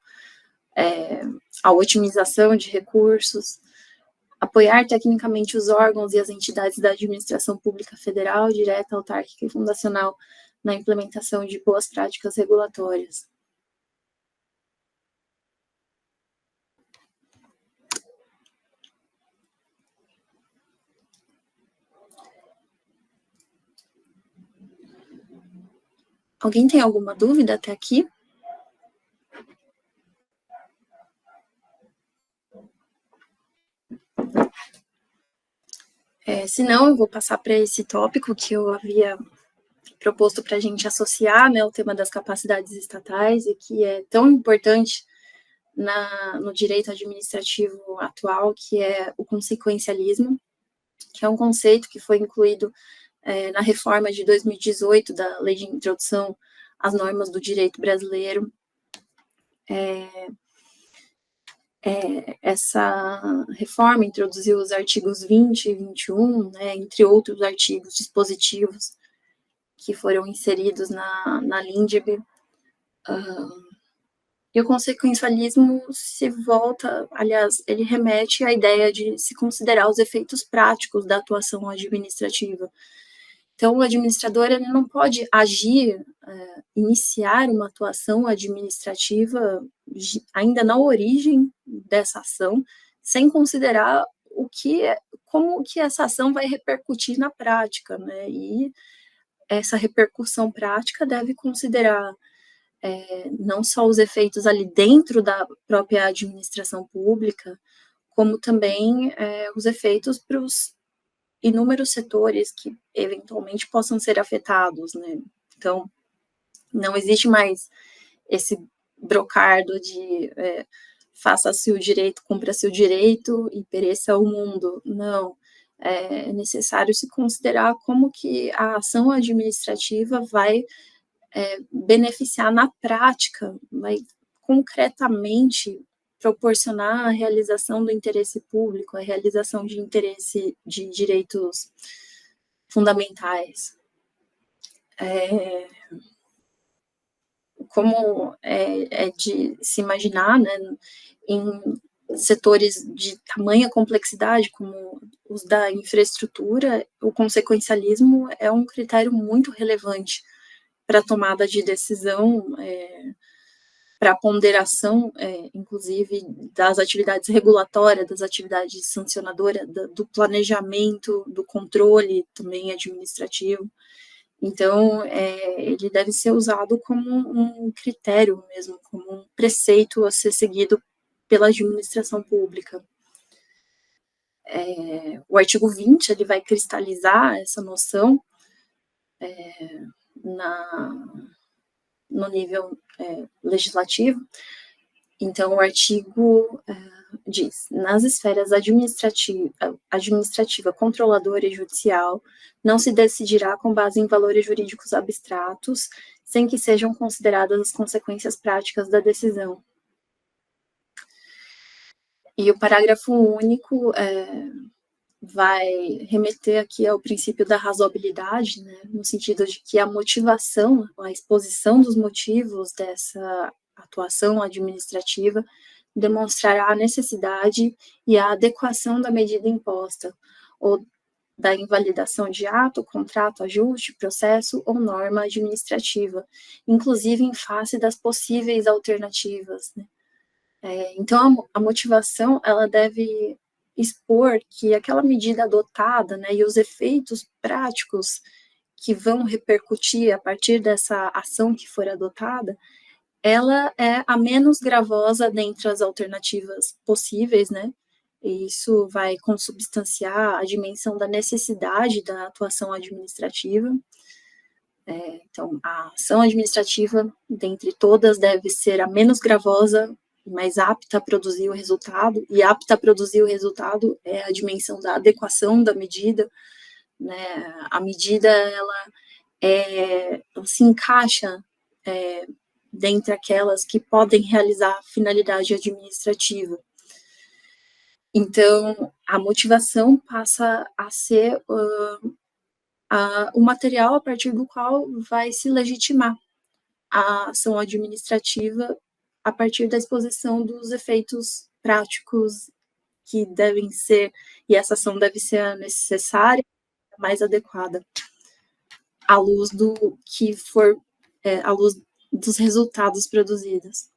a otimização de recursos, apoiar tecnicamente os órgãos e as entidades da administração pública federal, direta, autárquica e fundacional na implementação de boas práticas regulatórias. Alguém tem alguma dúvida até aqui? Se não, eu vou passar para esse tópico que eu havia proposto para a gente associar, né, o tema das capacidades estatais, e que é tão importante no direito administrativo atual, que é o consequencialismo, que é um conceito que foi incluído na reforma de 2018 da Lei de Introdução às Normas do Direito Brasileiro. Essa reforma introduziu os artigos 20 e 21, né, entre outros artigos dispositivos que foram inseridos na LINDB. E o consequencialismo se volta, aliás, ele remete à ideia de se considerar os efeitos práticos da atuação administrativa. Então, o administrador ele não pode agir, iniciar uma atuação administrativa ainda na origem dessa ação, sem considerar como que essa ação vai repercutir na prática, né? E essa repercussão prática deve considerar não só os efeitos ali dentro da própria administração pública, como também os efeitos para os inúmeros setores que eventualmente possam ser afetados, né? Então, não existe mais esse brocardo de faça-se o direito, cumpra-se o direito e pereça o mundo. Não, é necessário se considerar como que a ação administrativa vai beneficiar na prática, vai concretamente proporcionar a realização do interesse público, a realização de interesse de direitos fundamentais. Como é de se imaginar, né, em setores de tamanha complexidade, como os da infraestrutura, o consequencialismo é um critério muito relevante para a tomada de decisão, para a ponderação, inclusive, das atividades regulatórias, das atividades sancionadoras, do planejamento, do controle também administrativo. Então, ele deve ser usado como um critério mesmo, como um preceito a ser seguido pela administração pública. O artigo 20, ele vai cristalizar essa noção no nível legislativo. Então, o artigo diz: nas esferas administrativa, controladora e judicial, não se decidirá com base em valores jurídicos abstratos, sem que sejam consideradas as consequências práticas da decisão. E o parágrafo único vai remeter aqui ao princípio da razoabilidade, né, no sentido de que a motivação, a exposição dos motivos dessa atuação administrativa demonstrará a necessidade e a adequação da medida imposta, ou da invalidação de ato, contrato, ajuste, processo ou norma administrativa, inclusive em face das possíveis alternativas, né. Então, a motivação, ela deve expor que aquela medida adotada, né, e os efeitos práticos que vão repercutir a partir dessa ação que for adotada, ela é a menos gravosa dentre as alternativas possíveis, né, e isso vai consubstanciar a dimensão da necessidade da atuação administrativa. Então, a ação administrativa, dentre todas, deve ser a menos gravosa, mais apta a produzir o resultado, e apta a produzir o resultado é a dimensão da adequação da medida, né? A medida, ela se encaixa dentre aquelas que podem realizar a finalidade administrativa. Então, a motivação passa a ser o material a partir do qual vai se legitimar a ação administrativa a partir da exposição dos efeitos práticos que devem ser, e essa ação deve ser a necessária, a mais adequada, à luz do que for, à luz dos resultados produzidos.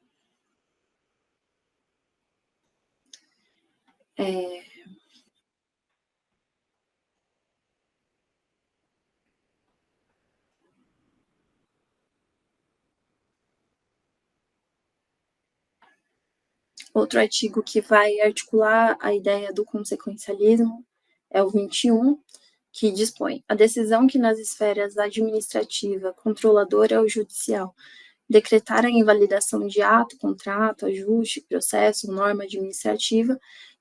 Outro artigo que vai articular a ideia do consequencialismo é o 21, que dispõe: a decisão que nas esferas administrativa, controladora ou judicial decretar a invalidação de ato, contrato, ajuste, processo, norma administrativa,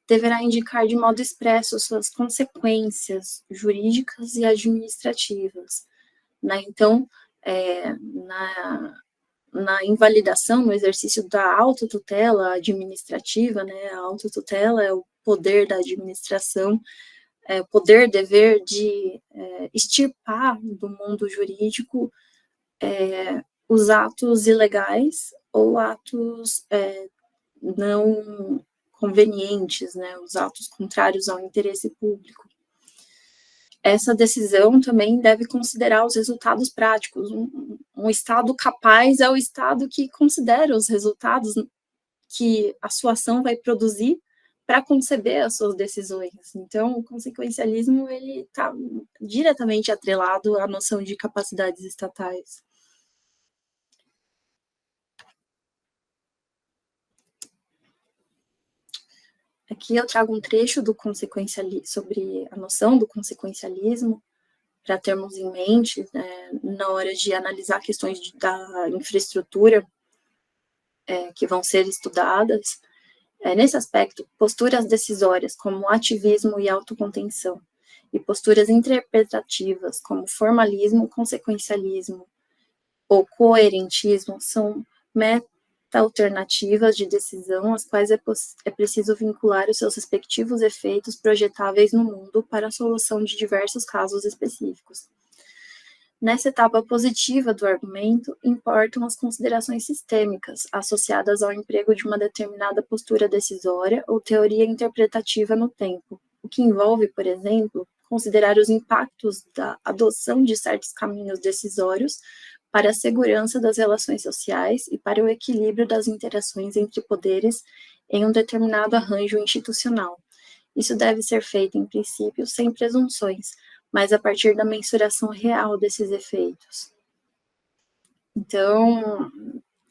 deverá indicar de modo expresso suas consequências jurídicas e administrativas, né? Então, na invalidação, no exercício da autotutela administrativa, né, a autotutela é o poder da administração, o poder, dever de extirpar do mundo jurídico os atos ilegais ou atos não convenientes, né, os atos contrários ao interesse público. Essa decisão também deve considerar os resultados práticos. Um Estado capaz é o Estado que considera os resultados que a sua ação vai produzir para conceber as suas decisões. Então, o consequencialismo ele está diretamente atrelado à noção de capacidades estatais. Aqui eu trago um trecho do consequencialismo, sobre a noção do consequencialismo, para termos em mente, né, na hora de analisar questões da infraestrutura que vão ser estudadas. Nesse aspecto, posturas decisórias, como ativismo e autocontenção, e posturas interpretativas, como formalismo, consequencialismo ou coerentismo, são alternativas de decisão, às quais é preciso vincular os seus respectivos efeitos projetáveis no mundo para a solução de diversos casos específicos. Nessa etapa positiva do argumento, importam as considerações sistêmicas associadas ao emprego de uma determinada postura decisória ou teoria interpretativa no tempo, o que envolve, por exemplo, considerar os impactos da adoção de certos caminhos decisórios para a segurança das relações sociais e para o equilíbrio das interações entre poderes em um determinado arranjo institucional. Isso deve ser feito, em princípio, sem presunções, mas a partir da mensuração real desses efeitos. Então,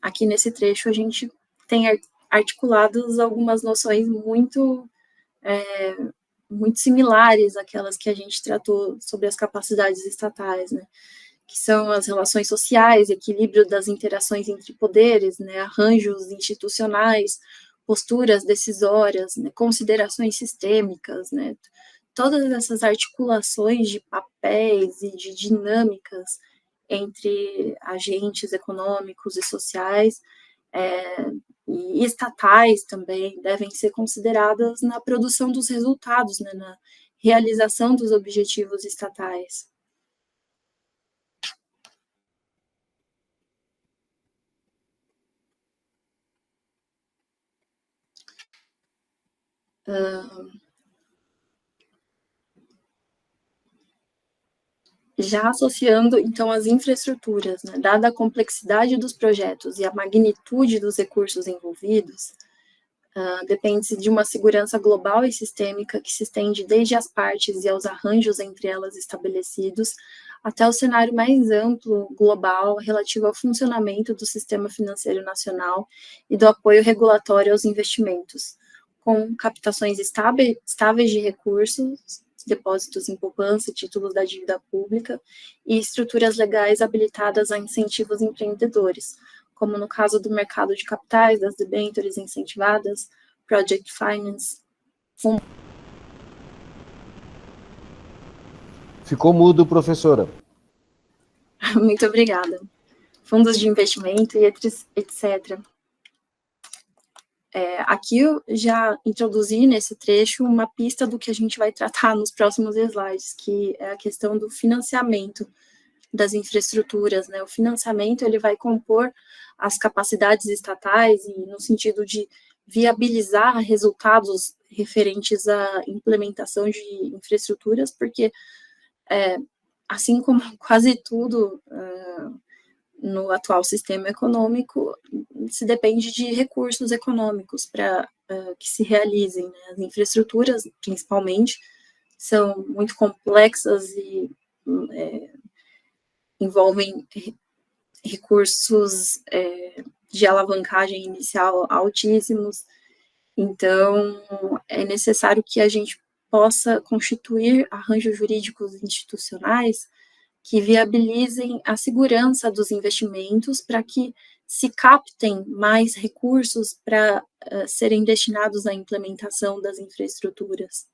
aqui nesse trecho, a gente tem articuladas algumas noções muito similares àquelas que a gente tratou sobre as capacidades estatais, né? Que são as relações sociais, equilíbrio das interações entre poderes, né? Arranjos institucionais, posturas decisórias, né? Considerações sistêmicas, né? Todas essas articulações de papéis e de dinâmicas entre agentes econômicos e sociais e estatais também devem ser consideradas na produção dos resultados, né, na realização dos objetivos estatais. Já associando, então, as infraestruturas, né, dada a complexidade dos projetos e a magnitude dos recursos envolvidos, depende-se de uma segurança global e sistêmica que se estende desde as partes e aos arranjos entre elas estabelecidos, até o cenário mais amplo, global, relativo ao funcionamento do sistema financeiro nacional e do apoio regulatório aos investimentos, com captações estáveis de recursos, depósitos em poupança, títulos da dívida pública e estruturas legais habilitadas a incentivos empreendedores, como no caso do mercado de capitais, das debêntures incentivadas, project finance. Ficou mudo, professora. Muito obrigada. Fundos de investimento e etc. Aqui eu já introduzi nesse trecho uma pista do que a gente vai tratar nos próximos slides, que é a questão do financiamento das infraestruturas, né? O financiamento, ele vai compor as capacidades estatais e no sentido de viabilizar resultados referentes à implementação de infraestruturas, porque, assim como quase tudo no atual sistema econômico, se depende de recursos econômicos para que se realizem, né? As infraestruturas, principalmente, são muito complexas e envolvem recursos de alavancagem inicial altíssimos, então é necessário que a gente possa constituir arranjos jurídicos institucionais que viabilizem a segurança dos investimentos para que se captem mais recursos para serem destinados à implementação das infraestruturas.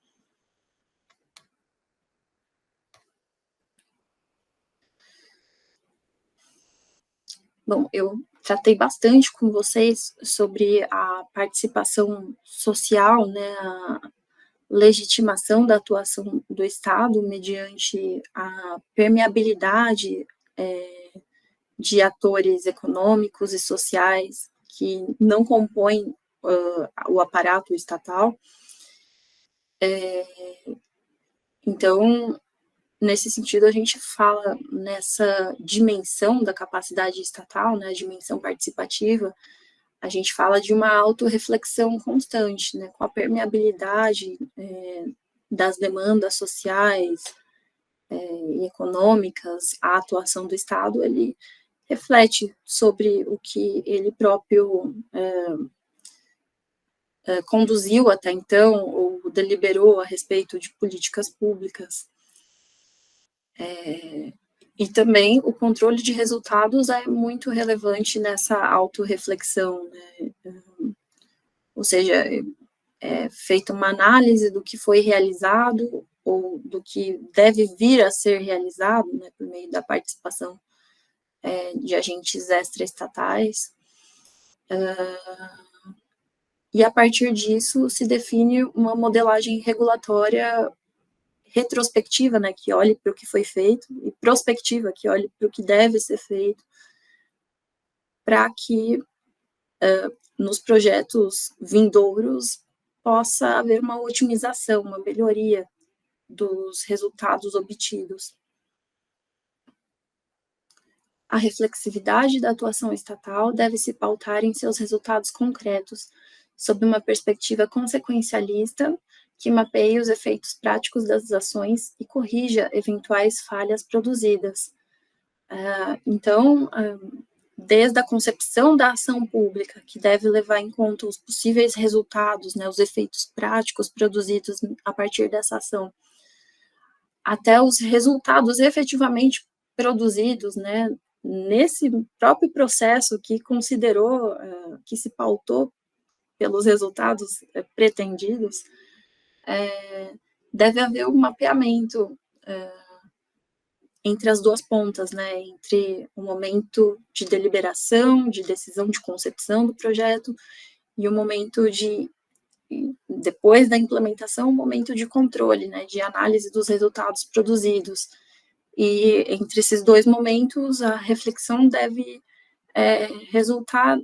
Bom, eu tratei bastante com vocês sobre a participação social, né, a legitimação da atuação do Estado mediante a permeabilidade de atores econômicos e sociais que não compõem o aparato estatal. Então, nesse sentido, a gente fala nessa dimensão da capacidade estatal, né, a dimensão participativa, a gente fala de uma autorreflexão constante, né, com a permeabilidade das demandas sociais e econômicas, a atuação do Estado, ele reflete sobre o que ele próprio conduziu até então, ou deliberou a respeito de políticas públicas. E também o controle de resultados é muito relevante nessa autorreflexão, né? Ou seja, é feita uma análise do que foi realizado ou do que deve vir a ser realizado, né, por meio da participação de agentes extraestatais. E a partir disso se define uma modelagem regulatória retrospectiva, né, que olhe para o que foi feito, e prospectiva, que olhe para o que deve ser feito, para que nos projetos vindouros possa haver uma otimização, uma melhoria dos resultados obtidos. A reflexividade da atuação estatal deve se pautar em seus resultados concretos, sob uma perspectiva consequencialista que mapeie os efeitos práticos das ações e corrija eventuais falhas produzidas. Então, desde a concepção da ação pública, que deve levar em conta os possíveis resultados, né, os efeitos práticos produzidos a partir dessa ação, até os resultados efetivamente produzidos, né, nesse próprio processo que considerou, que se pautou pelos resultados pretendidos, deve haver um mapeamento entre as duas pontas, né, entre o momento de deliberação, de decisão de concepção do projeto, e o momento de, depois da implementação, o momento de controle, né, de análise dos resultados produzidos. E entre esses dois momentos, a reflexão deve resultar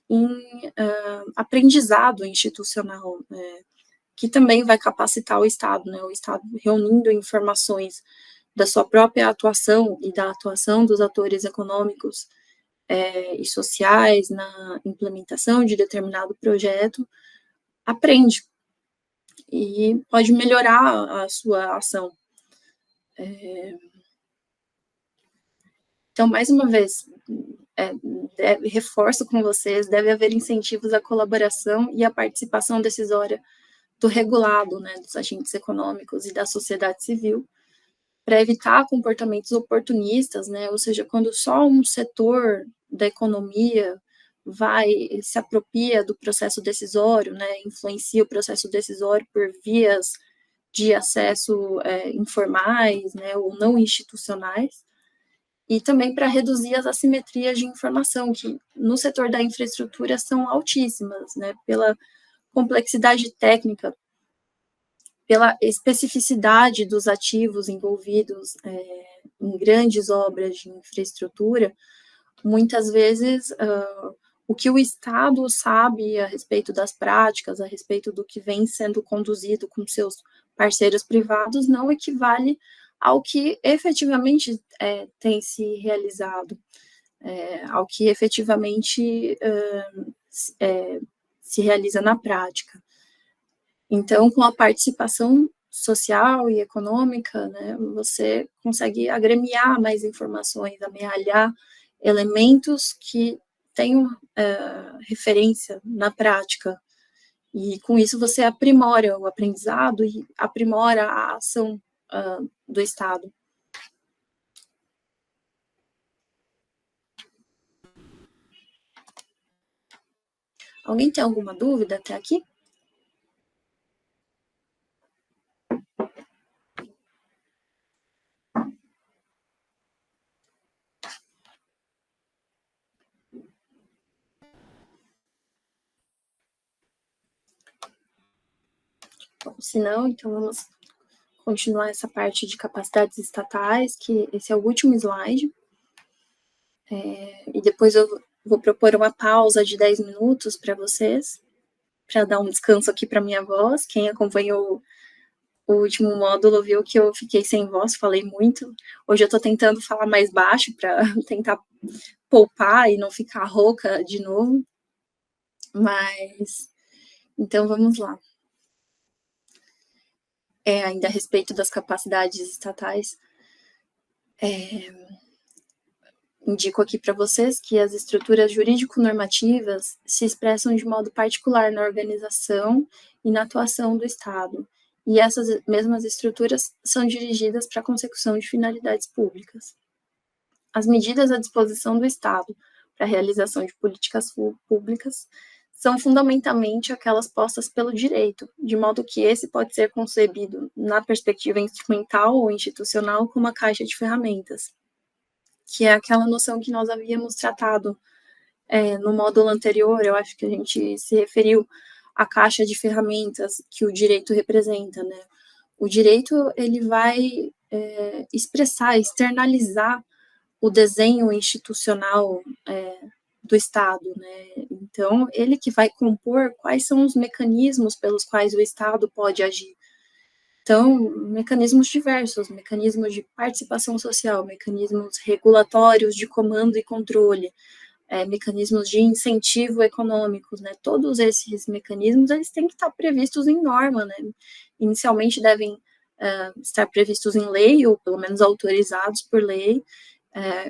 em aprendizado institucional, que também vai capacitar o Estado, né, o Estado reunindo informações da sua própria atuação e da atuação dos atores econômicos e sociais na implementação de determinado projeto, aprende e pode melhorar a sua ação. Então, mais uma vez, reforço com vocês, deve haver incentivos à colaboração e à participação decisória do regulado, né, dos agentes econômicos e da sociedade civil, para evitar comportamentos oportunistas, né, ou seja, quando só um setor da economia se apropria do processo decisório, né, influencia o processo decisório por vias de acesso informais, né, ou não institucionais, e também para reduzir as assimetrias de informação, que no setor da infraestrutura são altíssimas, né, pela complexidade técnica, pela especificidade dos ativos envolvidos em grandes obras de infraestrutura. Muitas vezes, o que o Estado sabe a respeito das práticas, a respeito do que vem sendo conduzido com seus parceiros privados, não equivale ao que efetivamente tem se realizado, ao que efetivamente se realiza na prática. Então, com a participação social e econômica, né, você consegue agremiar mais informações, amealhar elementos que tenham referência na prática, e com isso você aprimora o aprendizado e aprimora a ação do Estado. Alguém tem alguma dúvida até aqui? Bom, se não, então vamos continuar essa parte de capacidades estatais, que esse é o último slide. E depois eu vou propor uma pausa de 10 minutos para vocês, para dar um descanso aqui para minha voz. Quem acompanhou o último módulo viu que eu fiquei sem voz, falei muito. Hoje eu estou tentando falar mais baixo para tentar poupar e não ficar rouca de novo. Mas, então vamos lá. Ainda a respeito das capacidades estatais, indico aqui para vocês que as estruturas jurídico-normativas se expressam de modo particular na organização e na atuação do Estado, e essas mesmas estruturas são dirigidas para a consecução de finalidades públicas. As medidas à disposição do Estado para a realização de políticas públicas são fundamentalmente aquelas postas pelo direito, de modo que esse pode ser concebido na perspectiva instrumental ou institucional como a caixa de ferramentas, que é aquela noção que nós havíamos tratado no módulo anterior. Eu acho que a gente se referiu à caixa de ferramentas que o direito representa, né? O direito, ele vai expressar, externalizar o desenho institucional do Estado, né? Então, ele que vai compor quais são os mecanismos pelos quais o Estado pode agir. Então, mecanismos diversos, mecanismos de participação social, mecanismos regulatórios de comando e controle, mecanismos de incentivo econômicos, né? Todos esses mecanismos, eles têm que estar previstos em norma, né? Inicialmente devem estar previstos em lei, ou pelo menos autorizados por lei,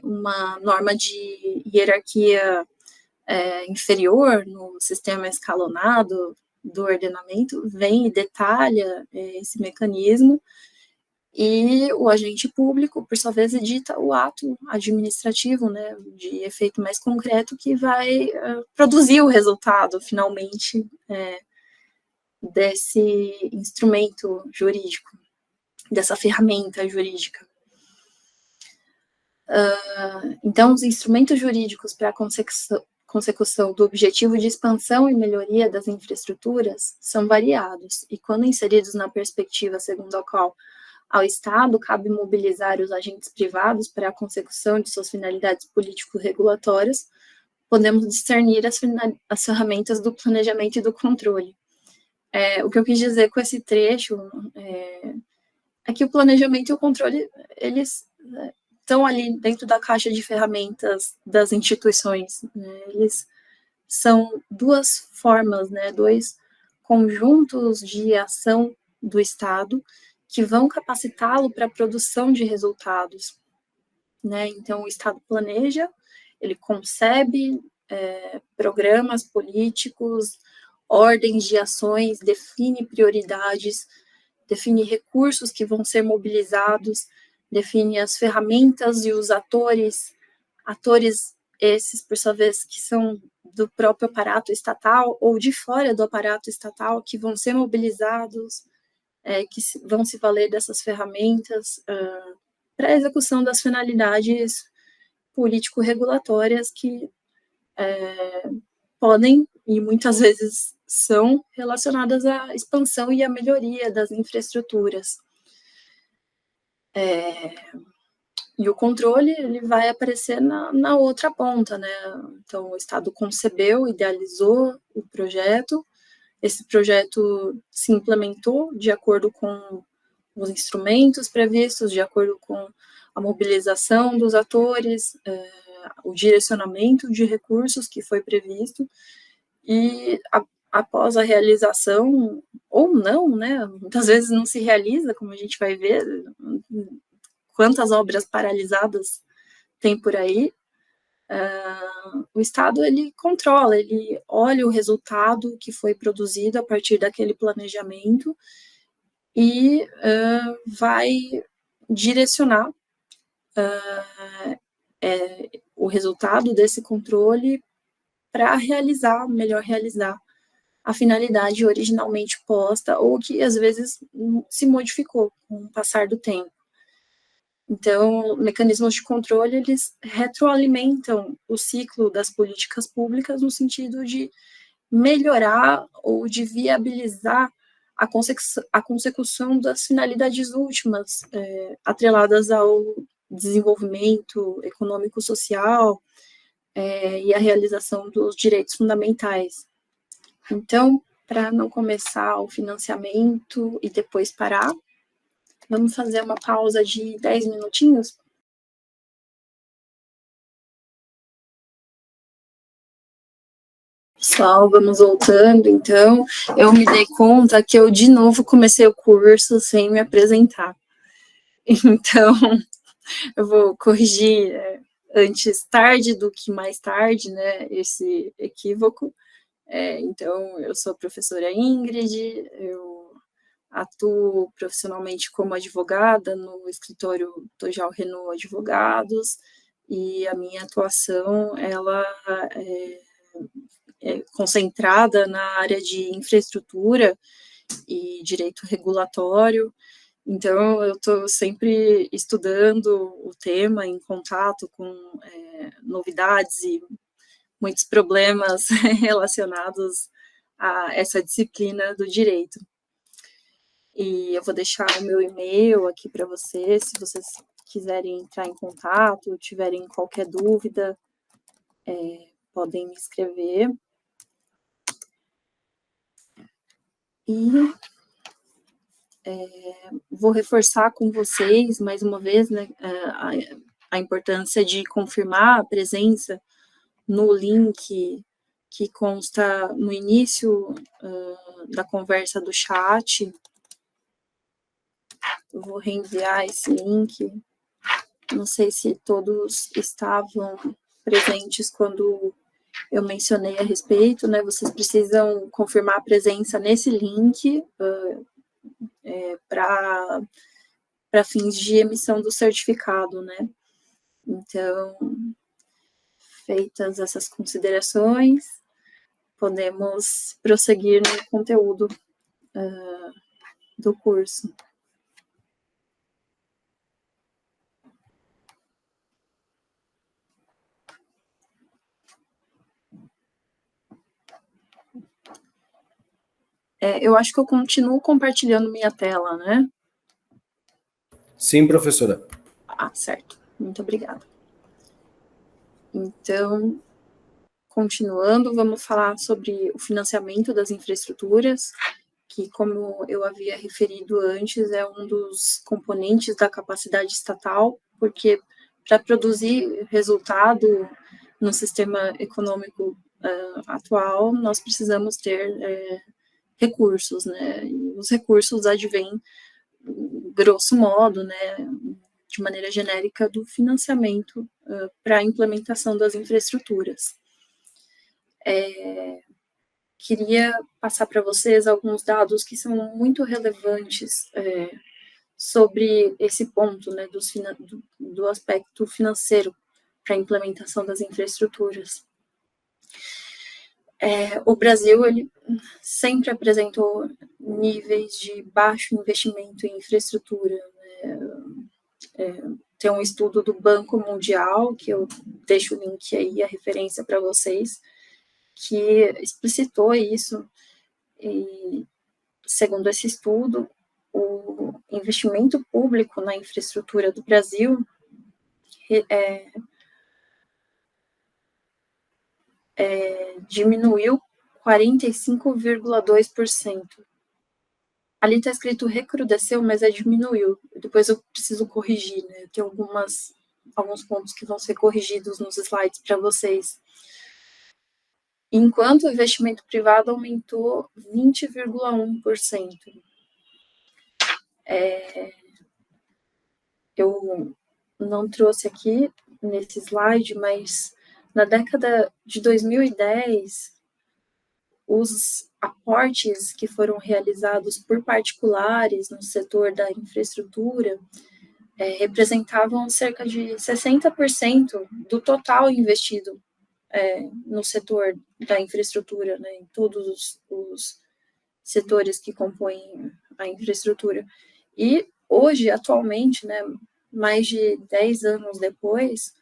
uma norma de hierarquia inferior no sistema escalonado do ordenamento, vem e detalha esse mecanismo, e o agente público, por sua vez, edita o ato administrativo, né, de efeito mais concreto, que vai produzir o resultado, finalmente, desse instrumento jurídico, dessa ferramenta jurídica. Então, os instrumentos jurídicos para a consecução do objetivo de expansão e melhoria das infraestruturas são variados, e quando inseridos na perspectiva segundo a qual ao Estado cabe mobilizar os agentes privados para a consecução de suas finalidades político-regulatórias, podemos discernir as ferramentas do planejamento e do controle. O que eu quis dizer com esse trecho é que o planejamento e o controle, eles estão ali dentro da caixa de ferramentas das instituições, né? Eles são duas formas, né? Dois conjuntos de ação do Estado que vão capacitá-lo para a produção de resultados, né? Então, o Estado planeja, ele concebe programas políticos, ordens de ações, define prioridades, define recursos que vão ser mobilizados, define as ferramentas e os atores esses, por sua vez, que são do próprio aparato estatal ou de fora do aparato estatal, que vão ser mobilizados, que vão se valer dessas ferramentas para a execução das finalidades político-regulatórias que podem, e muitas vezes são, relacionadas à expansão e à melhoria das infraestruturas. E o controle, ele vai aparecer na outra ponta, né? Então, o Estado concebeu, idealizou o projeto, esse projeto se implementou de acordo com os instrumentos previstos, de acordo com a mobilização dos atores, o direcionamento de recursos que foi previsto, e após a realização, ou não, né? Muitas vezes não se realiza, como a gente vai ver, quantas obras paralisadas tem por aí. O Estado, ele controla, ele olha o resultado que foi produzido a partir daquele planejamento e vai direcionar o resultado desse controle para melhor realizar a finalidade originalmente posta, ou que às vezes se modificou com o passar do tempo. Então, mecanismos de controle, eles retroalimentam o ciclo das políticas públicas no sentido de melhorar ou de viabilizar a consecução das finalidades últimas, atreladas ao desenvolvimento econômico-social e a realização dos direitos fundamentais. Então, para não começar o financiamento e depois parar, vamos fazer uma pausa de 10 minutinhos? Pessoal, vamos voltando, então. Eu me dei conta que eu, de novo, comecei o curso sem me apresentar. Então, eu vou corrigir antes tarde do que mais tarde, né, esse equívoco. Então, eu sou a professora Ingrid, eu atuo profissionalmente como advogada no escritório Tojal Renault Advogados, e a minha atuação, ela é concentrada na área de infraestrutura e direito regulatório. Então, eu estou sempre estudando o tema, em contato com novidades e muitos problemas relacionados a essa disciplina do direito. E eu vou deixar o meu e-mail aqui para vocês, se vocês quiserem entrar em contato, tiverem qualquer dúvida, podem me escrever. E vou reforçar com vocês, mais uma vez, né, a importância de confirmar a presença no link que consta no início da conversa do chat. Eu vou reenviar esse link. Não sei se todos estavam presentes quando eu mencionei a respeito, né? Vocês precisam confirmar a presença nesse link para fins de emissão do certificado, né? Então, feitas essas considerações, podemos prosseguir no conteúdo do curso. Eu acho que eu continuo compartilhando minha tela, né? Sim, professora. Ah, certo. Muito obrigada. Então, continuando, vamos falar sobre o financiamento das infraestruturas, que, como eu havia referido antes, é um dos componentes da capacidade estatal, porque para produzir resultado no sistema econômico atual, nós precisamos ter recursos, né? E os recursos advêm, grosso modo, né, de maneira genérica, do financiamento para a implementação das infraestruturas. Queria passar para vocês alguns dados que são muito relevantes sobre esse ponto, né, do aspecto financeiro para a implementação das infraestruturas. O Brasil, ele sempre apresentou níveis de baixo investimento em infraestrutura, né? Tem um estudo do Banco Mundial, que eu deixo o link aí, a referência para vocês, que explicitou isso, e segundo esse estudo, o investimento público na infraestrutura do Brasil diminuiu 45,2%. Ali está escrito recrudesceu, mas diminuiu. Depois eu preciso corrigir, né? Tem alguns pontos que vão ser corrigidos nos slides para vocês. Enquanto o investimento privado aumentou 20,1%. Eu não trouxe aqui nesse slide, mas na década de 2010, os aportes que foram realizados por particulares no setor da infraestrutura representavam cerca de 60% do total investido no setor da infraestrutura, né, em todos os setores que compõem a infraestrutura. E hoje, atualmente, né, mais de 10 anos depois,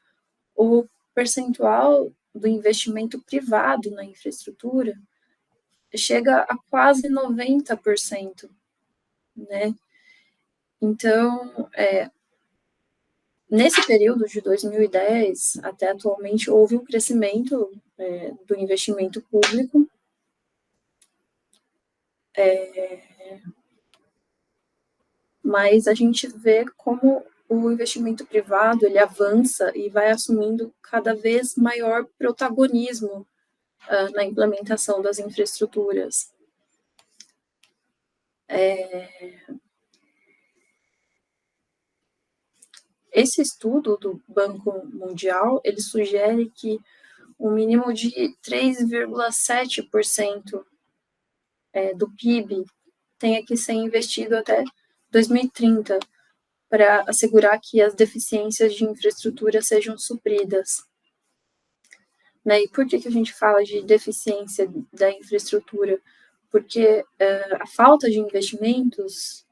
o percentual do investimento privado na infraestrutura chega a quase 90%, né? Então, nesse período de 2010 até atualmente, houve um crescimento do investimento público, mas a gente vê como o investimento privado, ele avança e vai assumindo cada vez maior protagonismo na implementação das infraestruturas. Esse estudo do Banco Mundial, ele sugere que um mínimo de 3,7% do PIB tenha que ser investido até 2030 para assegurar que as deficiências de infraestrutura sejam supridas. Né? E por que a gente fala de deficiência da infraestrutura? Porque a falta de investimentos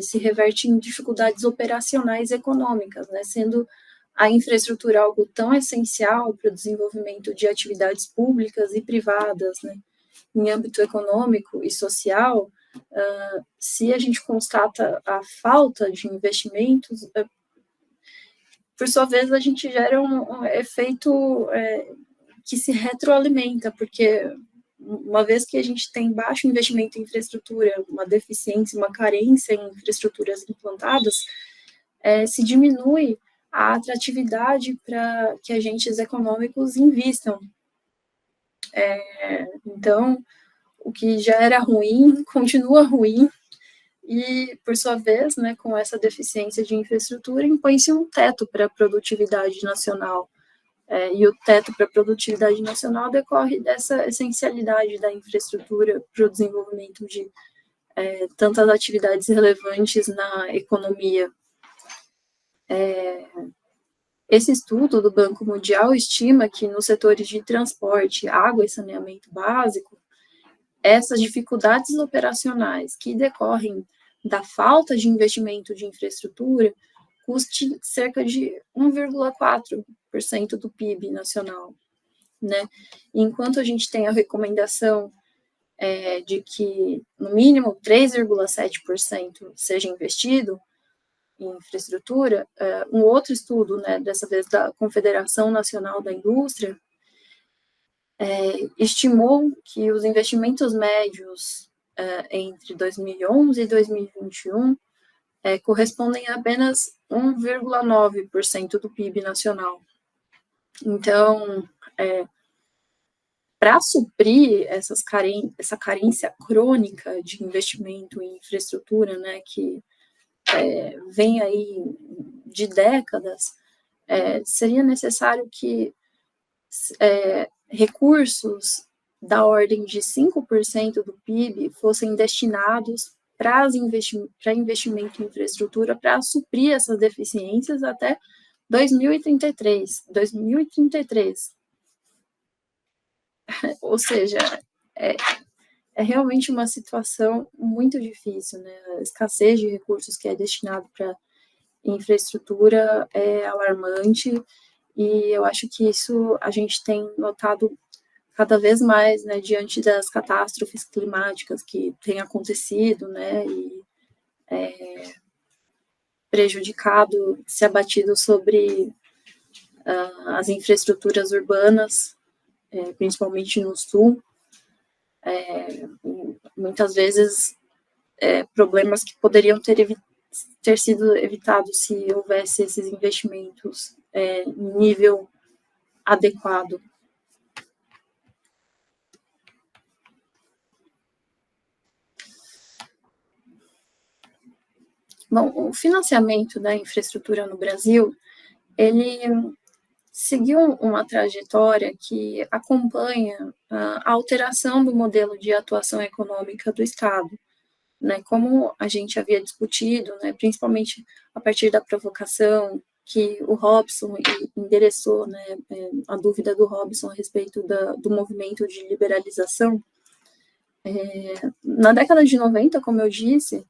se reverte em dificuldades operacionais e econômicas, né? Sendo a infraestrutura algo tão essencial para o desenvolvimento de atividades públicas e privadas, né? Em âmbito econômico e social, se a gente constata a falta de investimentos, por sua vez, a gente gera um efeito que se retroalimenta, porque uma vez que a gente tem baixo investimento em infraestrutura, uma deficiência, uma carência em infraestruturas implantadas, se diminui a atratividade para que agentes econômicos invistam Então, o que já era ruim, continua ruim, e, por sua vez, né, com essa deficiência de infraestrutura, impõe-se um teto para a produtividade nacional. E o teto para a produtividade nacional decorre dessa essencialidade da infraestrutura para o desenvolvimento de tantas atividades relevantes na economia. Esse estudo do Banco Mundial estima que nos setores de transporte, água e saneamento básico, essas dificuldades operacionais que decorrem da falta de investimento de infraestrutura custe cerca de 1,4% do PIB nacional, né? Enquanto a gente tem a recomendação de que, no mínimo, 3,7% seja investido em infraestrutura, um outro estudo, né, dessa vez da Confederação Nacional da Indústria, estimou que os investimentos médios entre 2011 e 2021 correspondem a apenas 1,9% do PIB nacional. Então, para suprir essa carência crônica de investimento em infraestrutura, né, que vem aí de décadas, seria necessário que recursos da ordem de 5% do PIB fossem destinados para investimento em infraestrutura para suprir essas deficiências até 2033. Ou seja, é realmente uma situação muito difícil, né? A escassez de recursos que é destinado para infraestrutura é alarmante, e eu acho que isso a gente tem notado cada vez mais, né, diante das catástrofes climáticas que têm acontecido, né, e prejudicado, se abatido sobre as infraestruturas urbanas, principalmente no sul, muitas vezes problemas que poderiam ter sido evitados se houvesse esses investimentos em nível adequado. Bom, o financiamento da infraestrutura no Brasil, ele seguiu uma trajetória que acompanha a alteração do modelo de atuação econômica do Estado, né? Como a gente havia discutido, né, principalmente a partir da provocação que o Robson endereçou, né, a dúvida do Robson a respeito do movimento de liberalização. Na década de 90, como eu disse,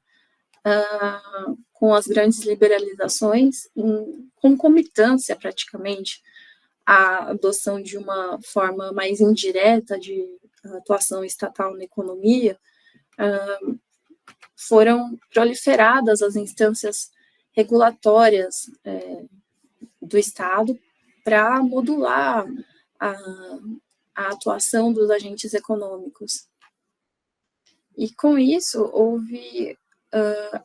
com as grandes liberalizações, em concomitância praticamente à adoção de uma forma mais indireta de atuação estatal na economia, foram proliferadas as instâncias regulatórias do Estado para modular a atuação dos agentes econômicos. E com isso houve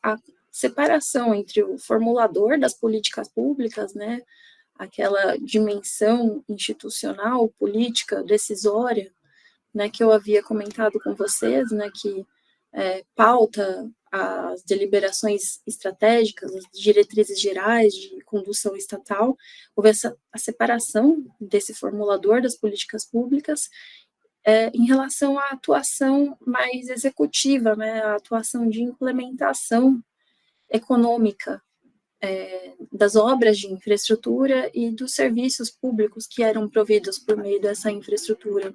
a separação entre o formulador das políticas públicas, né, aquela dimensão institucional, política, decisória, né, que eu havia comentado com vocês, né, que pauta as deliberações estratégicas, as diretrizes gerais de condução estatal. Houve a separação desse formulador das políticas públicas em relação à atuação mais executiva, né, a atuação de implementação econômica das obras de infraestrutura e dos serviços públicos que eram providos por meio dessa infraestrutura.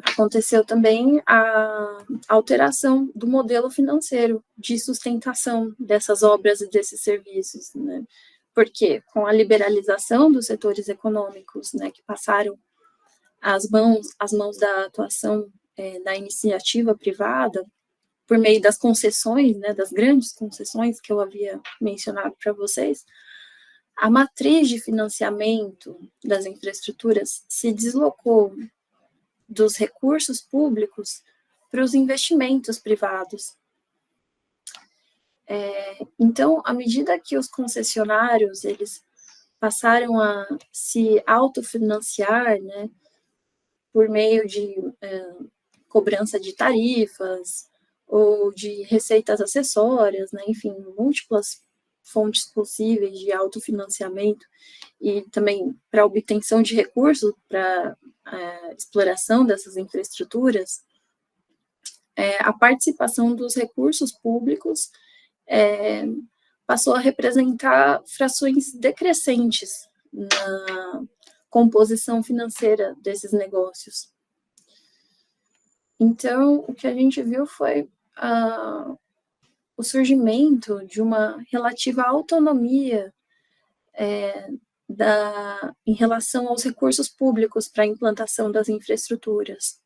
Aconteceu também a alteração do modelo financeiro de sustentação dessas obras e desses serviços, né? Porque com a liberalização dos setores econômicos, né, que passaram às mãos da atuação da iniciativa privada, por meio das concessões, né, das grandes concessões que eu havia mencionado para vocês, a matriz de financiamento das infraestruturas se deslocou dos recursos públicos para os investimentos privados. Então, à medida que os concessionários eles passaram a se autofinanciar, né, por meio de cobrança de tarifas ou de receitas acessórias, né, enfim, múltiplas fontes possíveis de autofinanciamento e também para obtenção de recursos para exploração dessas infraestruturas, a participação dos recursos públicos passou a representar frações decrescentes na composição financeira desses negócios. Então, o que a gente viu foi o surgimento de uma relativa autonomia em relação aos recursos públicos para a implantação das infraestruturas.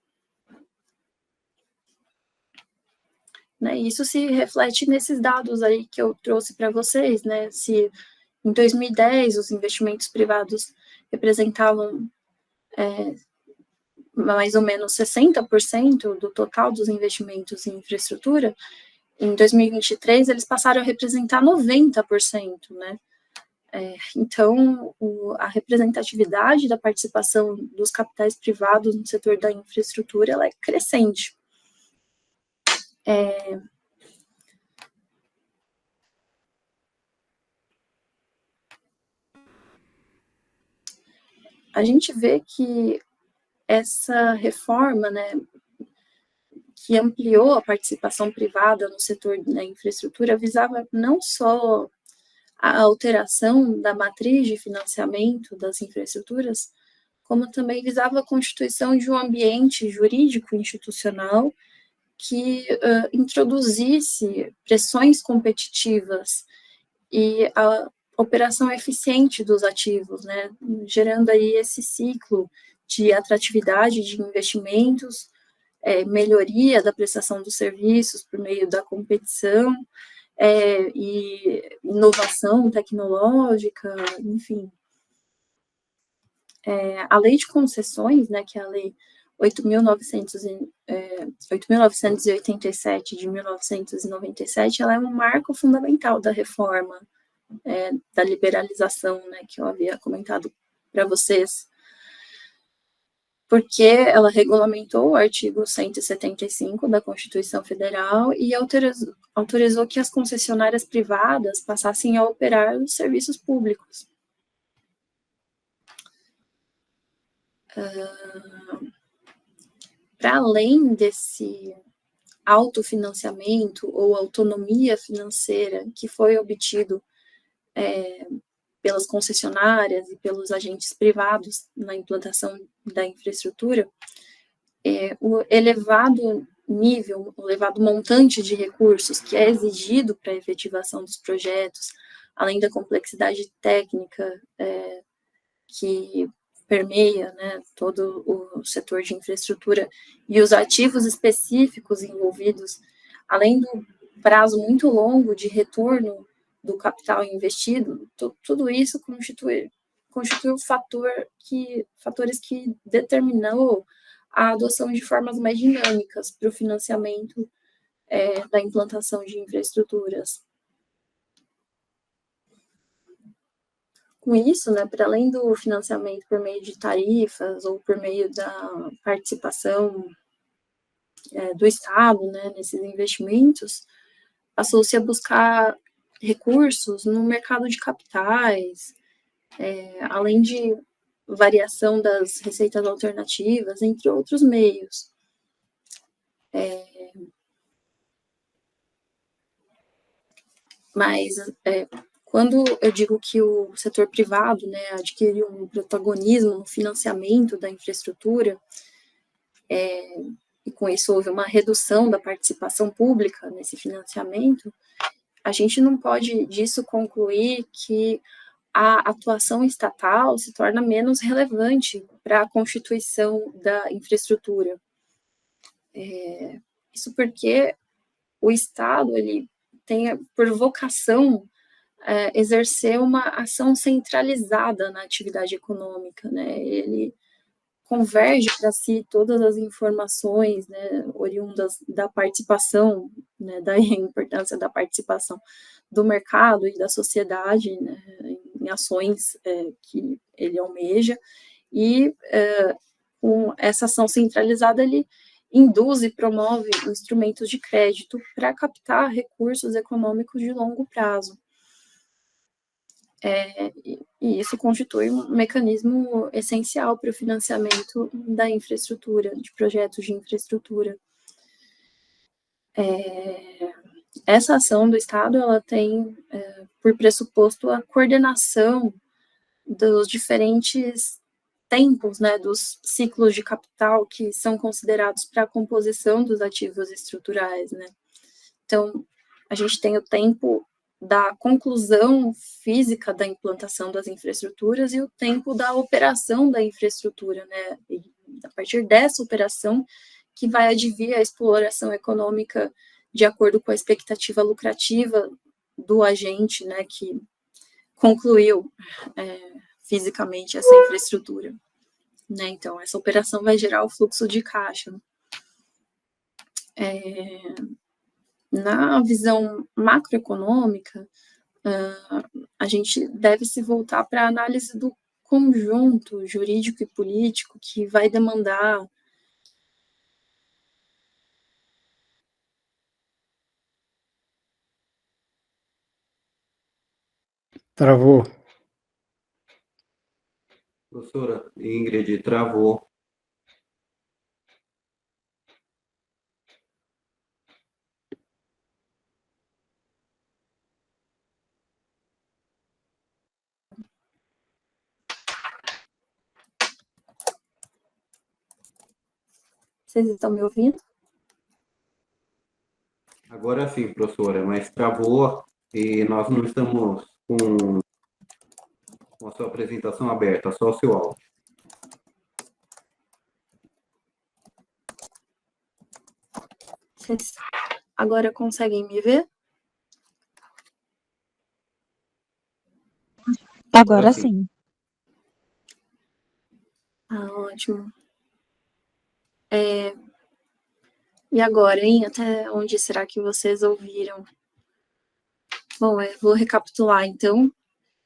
Né, isso se reflete nesses dados aí que eu trouxe para vocês, né? Se em 2010 os investimentos privados representavam mais ou menos 60% do total dos investimentos em infraestrutura, em 2023 eles passaram a representar 90%, né? Então, a representatividade da participação dos capitais privados no setor da infraestrutura ela é crescente. A gente vê que essa reforma, né, que ampliou a participação privada no setor da infraestrutura, visava não só a alteração da matriz de financiamento das infraestruturas, como também visava a constituição de um ambiente jurídico institucional que introduzisse pressões competitivas e a operação eficiente dos ativos, né, gerando aí esse ciclo de atratividade de investimentos, melhoria da prestação dos serviços por meio da competição, e inovação tecnológica, enfim. A lei de concessões, né, que é a lei 8.987 de 1997, ela é um marco fundamental da reforma, da liberalização, né, que eu havia comentado para vocês, porque ela regulamentou o artigo 175 da Constituição Federal e autorizou que as concessionárias privadas passassem a operar os serviços públicos. Para além desse autofinanciamento ou autonomia financeira que foi obtido pelas concessionárias e pelos agentes privados na implantação da infraestrutura, o elevado nível, o elevado montante de recursos que é exigido para a efetivação dos projetos, além da complexidade técnica que permeia, né, todo o setor de infraestrutura e os ativos específicos envolvidos, além do prazo muito longo de retorno do capital investido, tudo isso constitui fatores que determinou a adoção de formas mais dinâmicas para o financiamento da implantação de infraestruturas. Com isso, né, para além do financiamento por meio de tarifas ou por meio da participação do Estado, né, nesses investimentos, passou-se a buscar recursos no mercado de capitais, além de variação das receitas alternativas, entre outros meios. Mas quando eu digo que o setor privado, né, adquiriu um protagonismo no financiamento da infraestrutura, e com isso houve uma redução da participação pública nesse financiamento, a gente não pode disso concluir que a atuação estatal se torna menos relevante para a constituição da infraestrutura. Isso porque o Estado ele tem por vocação exercer uma ação centralizada na atividade econômica, né? Ele converge para si todas as informações, né, oriundas da participação, né, da importância da participação do mercado e da sociedade, né, em ações que ele almeja, e com essa ação centralizada ele induz e promove instrumentos de crédito para captar recursos econômicos de longo prazo. E isso constitui um mecanismo essencial para o financiamento da infraestrutura, de projetos de infraestrutura. Essa ação do Estado, ela tem por pressuposto a coordenação dos diferentes tempos, né, dos ciclos de capital que são considerados para a composição dos ativos estruturais, né. Então, a gente tem o tempo da conclusão física da implantação das infraestruturas e o tempo da operação da infraestrutura, né, e a partir dessa operação que vai advir a exploração econômica de acordo com a expectativa lucrativa do agente, né, que concluiu fisicamente essa infraestrutura, né? Então, essa operação vai gerar o fluxo de caixa. Na visão macroeconômica, a gente deve se voltar para a análise do conjunto jurídico e político que vai demandar Travou. Professora Ingrid, travou. Vocês estão me ouvindo? Agora sim, professora, mas travou e nós não estamos com a sua apresentação aberta, só o seu áudio. Vocês agora conseguem me ver? Agora sim. Ótimo. E agora, hein? Até onde será que vocês ouviram? Bom, vou recapitular, então.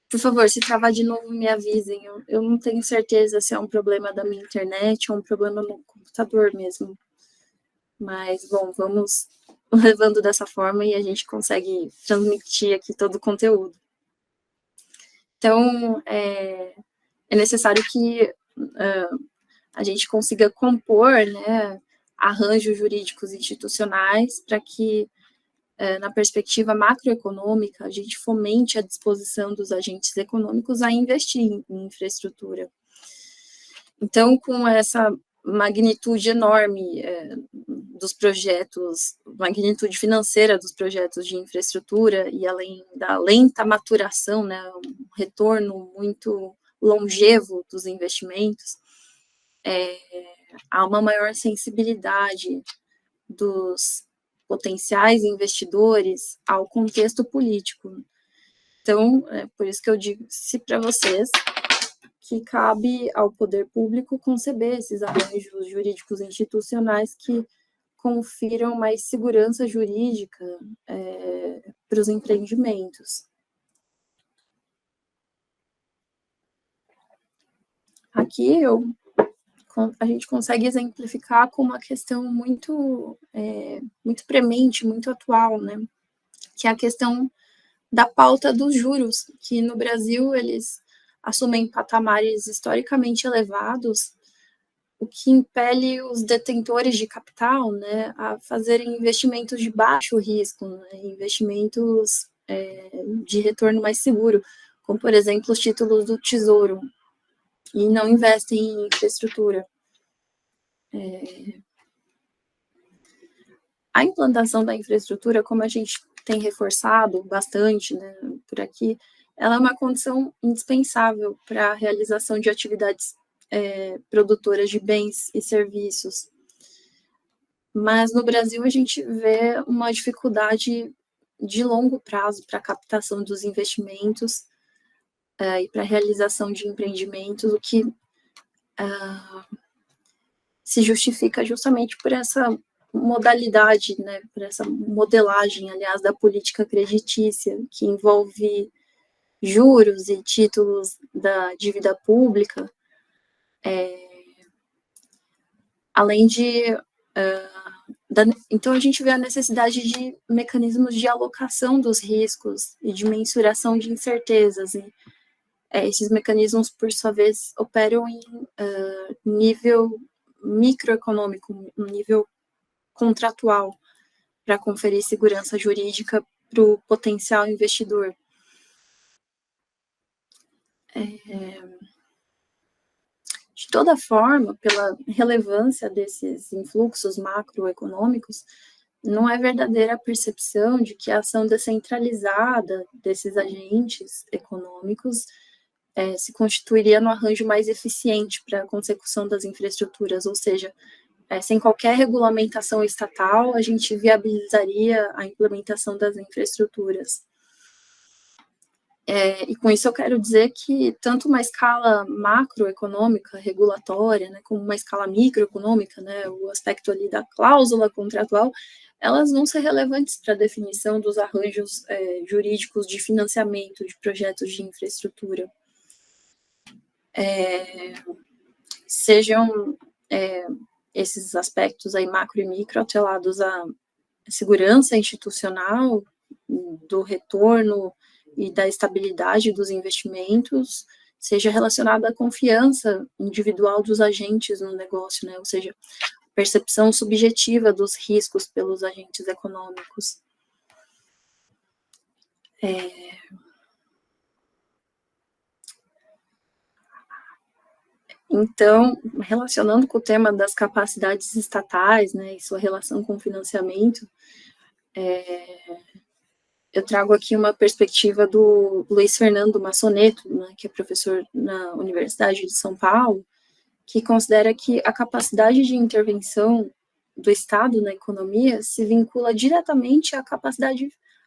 Por favor, se travar de novo, me avisem. Eu não tenho certeza se é um problema da minha internet ou um problema no computador mesmo. Mas, bom, vamos levando dessa forma e a gente consegue transmitir aqui todo o conteúdo. Então, é necessário que a gente consiga compor, né, arranjos jurídicos institucionais para que, na perspectiva macroeconômica, a gente fomente a disposição dos agentes econômicos a investir em infraestrutura. Então, com essa magnitude enorme dos projetos, magnitude financeira dos projetos de infraestrutura e além da lenta maturação, né, um retorno muito longevo dos investimentos, há uma maior sensibilidade dos potenciais investidores ao contexto político. Então, é por isso que eu disse para vocês que cabe ao poder público conceber esses arranjos jurídicos institucionais que confiram mais segurança jurídica para os empreendimentos. Aqui a gente consegue exemplificar com uma questão muito premente, muito atual, né? Que é a questão da pauta dos juros, que no Brasil eles assumem patamares historicamente elevados, o que impele os detentores de capital, né, a fazerem investimentos de baixo risco, né, investimentos de retorno mais seguro, como, por exemplo, os títulos do Tesouro, e não investem em infraestrutura. A implantação da infraestrutura, como a gente tem reforçado bastante, né, por aqui, ela é uma condição indispensável para a realização de atividades produtoras de bens e serviços. Mas no Brasil a gente vê uma dificuldade de longo prazo para a captação dos investimentos e para a realização de empreendimentos, o que se justifica justamente por essa modalidade, né, por essa modelagem, aliás, da política creditícia, que envolve juros e títulos da dívida pública, além de... então, a gente vê a necessidade de mecanismos de alocação dos riscos e de mensuração de incertezas. E, esses mecanismos, por sua vez, operam em nível microeconômico, um nível contratual, para conferir segurança jurídica para o potencial investidor. De toda forma, pela relevância desses influxos macroeconômicos, não é verdadeira a percepção de que a ação descentralizada desses agentes econômicos se constituiria no arranjo mais eficiente para a consecução das infraestruturas, ou seja, sem qualquer regulamentação estatal, a gente viabilizaria a implementação das infraestruturas. E com isso eu quero dizer que tanto uma escala macroeconômica, regulatória, né, como uma escala microeconômica, né, o aspecto ali da cláusula contratual, elas vão ser relevantes para a definição dos arranjos jurídicos de financiamento de projetos de infraestrutura. Sejam esses aspectos aí macro e micro atrelados à segurança institucional, do retorno e da estabilidade dos investimentos, seja relacionada à confiança individual dos agentes no negócio, né? Ou seja, percepção subjetiva dos riscos pelos agentes econômicos. Então, relacionando com o tema das capacidades estatais, né, e sua relação com o financiamento, eu trago aqui uma perspectiva do Luiz Fernando Massoneto, né, que é professor na Universidade de São Paulo, que considera que a capacidade de intervenção do Estado na economia se vincula diretamente à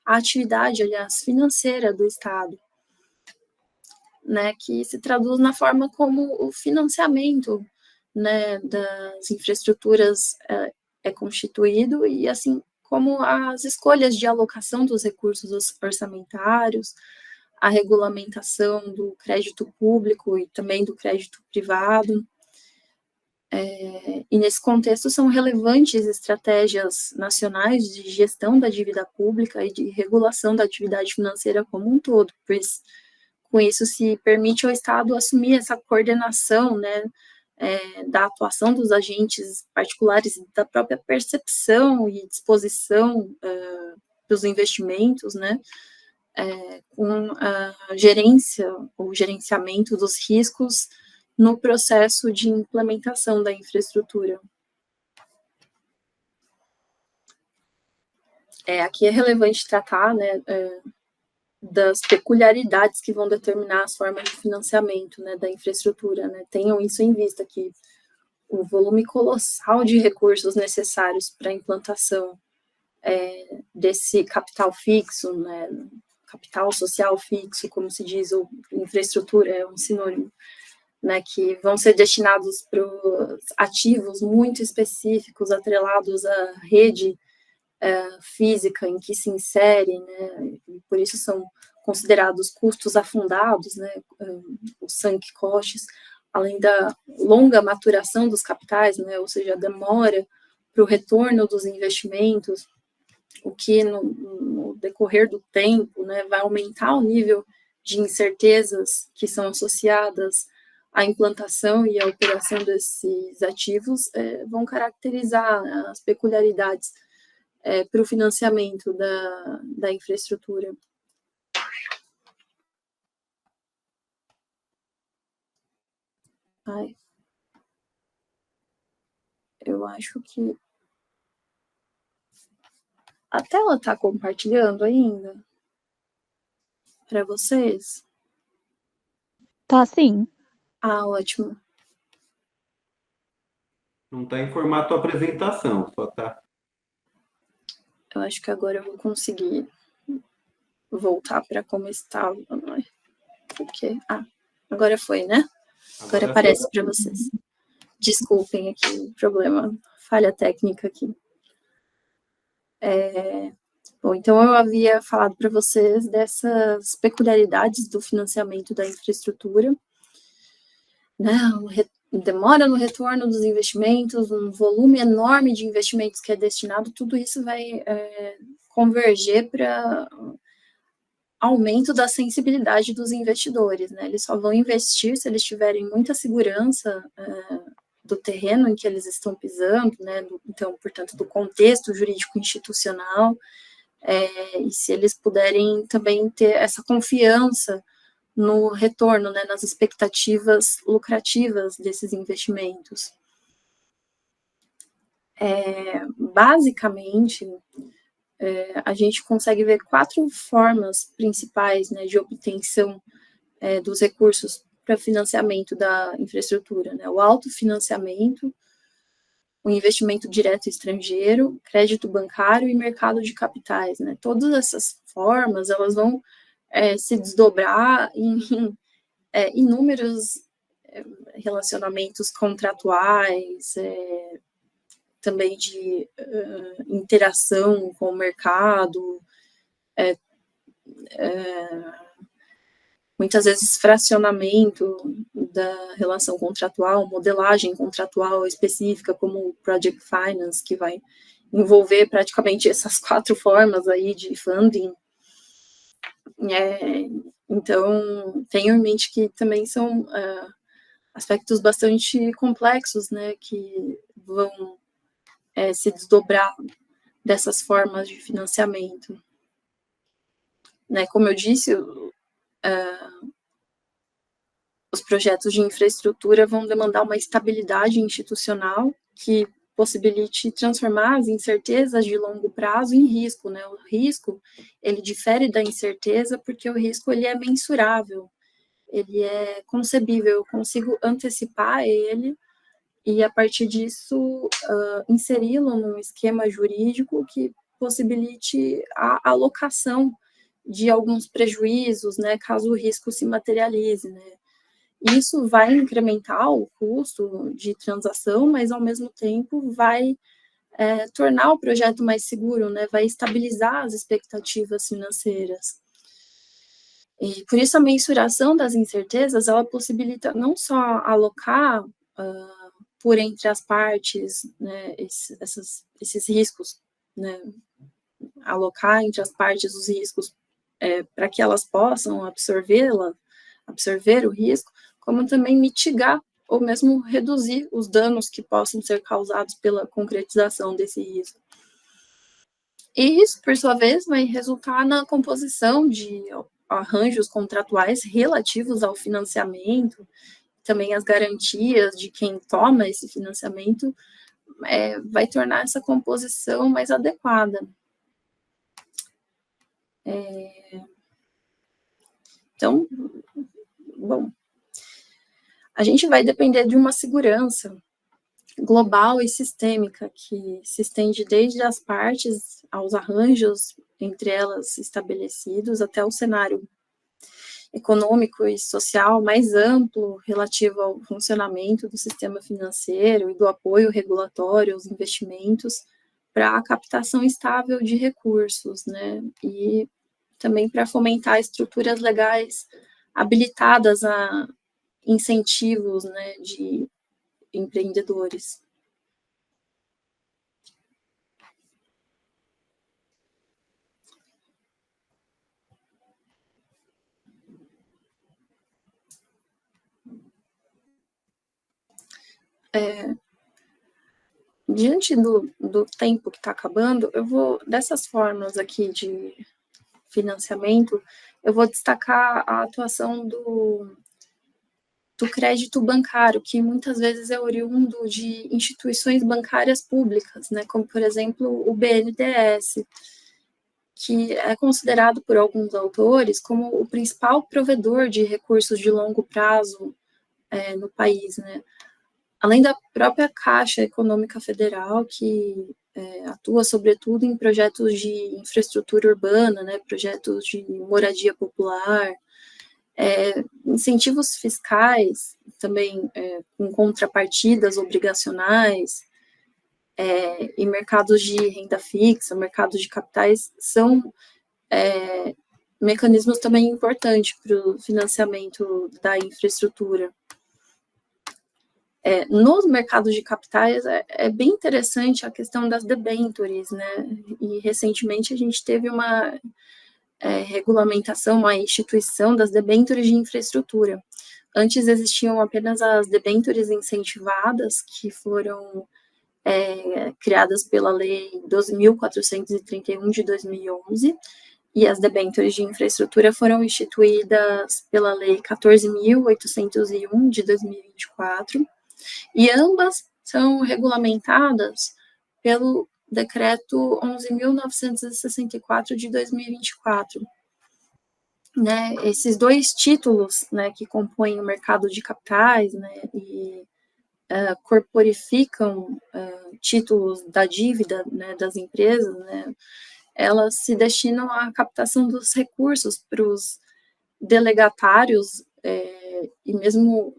atividade, aliás, financeira do Estado, né, que se traduz na forma como o financiamento, né, das infraestruturas é constituído e, assim, como as escolhas de alocação dos recursos orçamentários, a regulamentação do crédito público e também do crédito privado. E nesse contexto são relevantes estratégias nacionais de gestão da dívida pública e de regulação da atividade financeira como um todo, pois com isso se permite ao Estado assumir essa coordenação, né, da atuação dos agentes particulares, da própria percepção e disposição dos investimentos, né, com a gerência ou gerenciamento dos riscos no processo de implementação da infraestrutura. Aqui é relevante tratar, né, das peculiaridades que vão determinar as formas de financiamento, né, da infraestrutura, né, tenham isso em vista, que o volume colossal de recursos necessários para a implantação desse capital fixo, né, capital social fixo, como se diz, ou infraestrutura é um sinônimo, né, que vão ser destinados para os ativos muito específicos, atrelados à rede física em que se inserem, né, e por isso são considerados custos afundados, né, os sunk costs, além da longa maturação dos capitais, né, ou seja, a demora para o retorno dos investimentos, o que no decorrer do tempo, né, vai aumentar o nível de incertezas que são associadas à implantação e à operação desses ativos, vão caracterizar as peculiaridades para o financiamento da infraestrutura. Eu acho que a tela está compartilhando ainda para vocês? Tá, sim. Ótimo. Não está em formato apresentação, só está. Eu acho que agora eu vou conseguir voltar para como estava. Porque, agora foi, né? Agora aparece para vocês. Desculpem aqui o problema, falha técnica aqui. Bom, então eu havia falado para vocês dessas peculiaridades do financiamento da infraestrutura, né? Demora no retorno dos investimentos, um volume enorme de investimentos que é destinado, tudo isso vai converger para aumento da sensibilidade dos investidores, né? Eles só vão investir se eles tiverem muita segurança do terreno em que eles estão pisando, né? Então, portanto, do contexto jurídico institucional, e se eles puderem também ter essa confiança no retorno, né, nas expectativas lucrativas desses investimentos. Basicamente, a gente consegue ver 4 formas principais, né, de obtenção dos recursos para financiamento da infraestrutura, né, o autofinanciamento, o investimento direto estrangeiro, crédito bancário e mercado de capitais, né, todas essas formas, elas vão se desdobrar em inúmeros relacionamentos contratuais, também de interação com o mercado, muitas vezes fracionamento da relação contratual, modelagem contratual específica, como o Project Finance, que vai envolver praticamente essas 4 formas aí de funding. Então, tenho em mente que também são aspectos bastante complexos, né, que vão se desdobrar dessas formas de financiamento. Né, como eu disse, os projetos de infraestrutura vão demandar uma estabilidade institucional que possibilite transformar as incertezas de longo prazo em risco, né? O risco, ele difere da incerteza porque o risco, ele é mensurável, ele é concebível, eu consigo antecipar ele e, a partir disso, inseri-lo num esquema jurídico que possibilite a alocação de alguns prejuízos, né, caso o risco se materialize, né. Isso vai incrementar o custo de transação, mas, ao mesmo tempo, vai tornar o projeto mais seguro, né, vai estabilizar as expectativas financeiras. E, por isso, a mensuração das incertezas, ela possibilita não só alocar por entre as partes, né, esses riscos, né, alocar entre as partes os riscos para que elas possam absorver o risco, como também mitigar ou mesmo reduzir os danos que possam ser causados pela concretização desse risco. E isso, por sua vez, vai resultar na composição de arranjos contratuais relativos ao financiamento, também as garantias de quem toma esse financiamento, vai tornar essa composição mais adequada. Então, bom, a gente vai depender de uma segurança global e sistêmica que se estende desde as partes aos arranjos entre elas estabelecidos até o cenário econômico e social mais amplo relativo ao funcionamento do sistema financeiro e do apoio regulatório aos investimentos para a captação estável de recursos, né, e também para fomentar estruturas legais habilitadas a incentivos, né, de empreendedores. Diante do tempo que está acabando, eu vou, dessas formas aqui de financiamento, eu vou destacar a atuação do crédito bancário, que muitas vezes é oriundo de instituições bancárias públicas, né, como, por exemplo, o BNDES, que é considerado por alguns autores como o principal provedor de recursos de longo prazo no país, né, além da própria Caixa Econômica Federal, que atua, sobretudo, em projetos de infraestrutura urbana, né, projetos de moradia popular, incentivos fiscais, também com contrapartidas obrigacionais, e mercados de renda fixa, mercados de capitais, são mecanismos também importantes para o financiamento da infraestrutura. Nos mercados de capitais, é bem interessante a questão das debêntures, né? E recentemente a gente teve uma regulamentação, uma instituição das debêntures de infraestrutura. Antes existiam apenas as debêntures incentivadas, que foram criadas pela Lei 12.431 de 2011, e as debêntures de infraestrutura foram instituídas pela Lei 14.801 de 2024, e ambas são regulamentadas pelo Decreto 11.964 de 2024. Né, esses dois títulos, né, que compõem o mercado de capitais, né, e corporificam títulos da dívida, né, das empresas, né, elas se destinam à captação dos recursos para os delegatários, e mesmo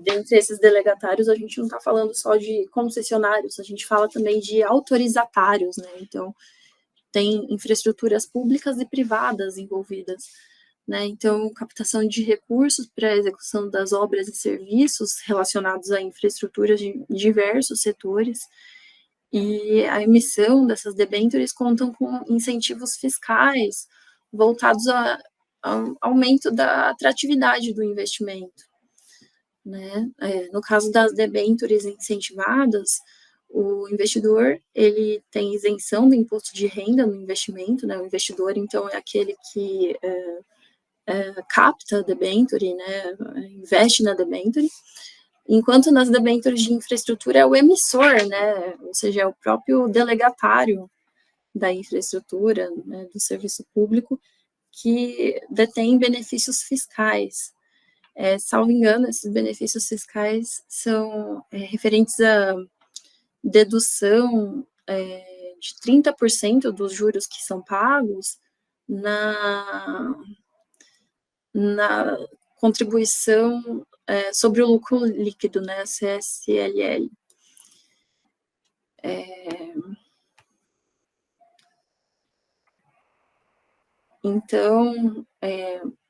dentre esses delegatários, a gente não está falando só de concessionários, a gente fala também de autorizatários, né, então tem infraestruturas públicas e privadas envolvidas, né, então captação de recursos para a execução das obras e serviços relacionados a infraestruturas de diversos setores, e a emissão dessas debêntures contam com incentivos fiscais voltados ao aumento da atratividade do investimento, né? No caso das debêntures incentivadas, o investidor, ele tem isenção do imposto de renda no investimento, né? O investidor, então, é aquele que capta a debênture, né? Investe na debênture, enquanto nas debêntures de infraestrutura é o emissor, né? Ou seja, é o próprio delegatário da infraestrutura, né? Do serviço público, que detém benefícios fiscais. Salvo engano, esses benefícios fiscais são referentes a dedução de 30% dos juros que são pagos na contribuição sobre o lucro líquido, né, CSLL. Então,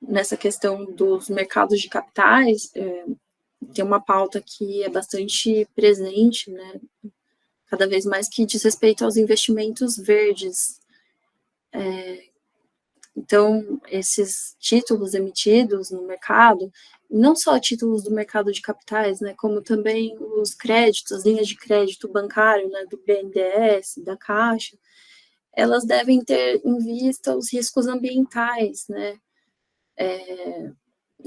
nessa questão dos mercados de capitais, tem uma pauta que é bastante presente, né, cada vez mais, que diz respeito aos investimentos verdes. Então, esses títulos emitidos no mercado, não só títulos do mercado de capitais, né, como também os créditos, as linhas de crédito bancário, né, do BNDES, da Caixa, elas devem ter em vista os riscos ambientais, né,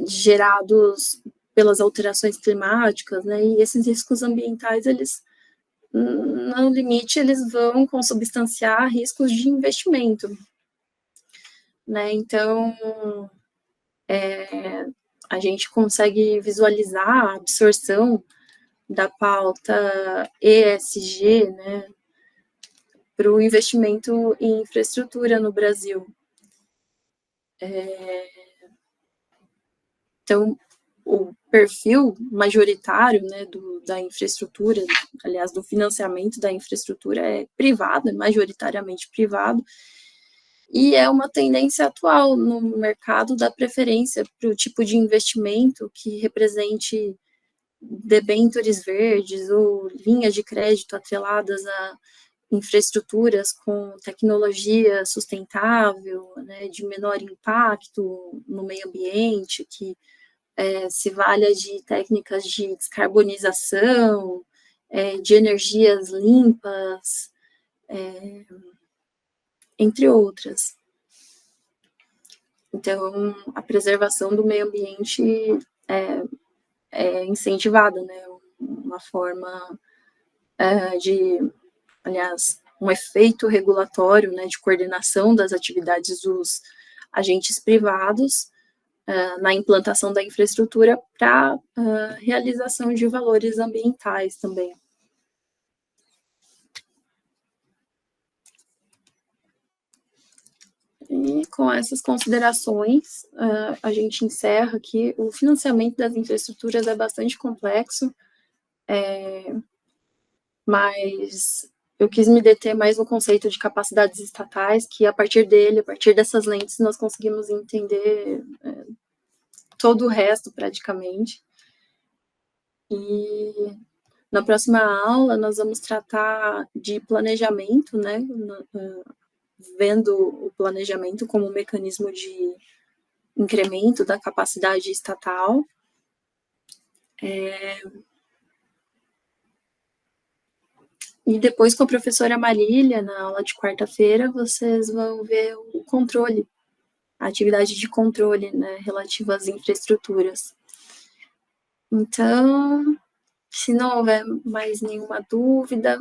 gerados pelas alterações climáticas, né, e esses riscos ambientais, eles, no limite, eles vão consubstanciar riscos de investimento, né, então, a gente consegue visualizar a absorção da pauta ESG, né, para o investimento em infraestrutura no Brasil. Então, o perfil majoritário, né, da infraestrutura, aliás, do financiamento da infraestrutura é privado, é majoritariamente privado, e é uma tendência atual no mercado da preferência para o tipo de investimento que represente debêntures verdes ou linhas de crédito atreladas a infraestruturas com tecnologia sustentável, né, de menor impacto no meio ambiente, que se valha de técnicas de descarbonização, de energias limpas, entre outras. Então, a preservação do meio ambiente é incentivada, né, uma forma aliás, um efeito regulatório, né, de coordenação das atividades dos agentes privados na implantação da infraestrutura para realização de valores ambientais também. E com essas considerações, a gente encerra aqui. O financiamento das infraestruturas é bastante complexo, mas eu quis me deter mais no conceito de capacidades estatais, que a partir dessas lentes, nós conseguimos entender todo o resto, praticamente. E na próxima aula, nós vamos tratar de planejamento, né, vendo o planejamento como um mecanismo de incremento da capacidade estatal. E depois, com a professora Marília, na aula de quarta-feira, vocês vão ver o controle, a atividade de controle, né, relativa às infraestruturas. Então, se não houver mais nenhuma dúvida...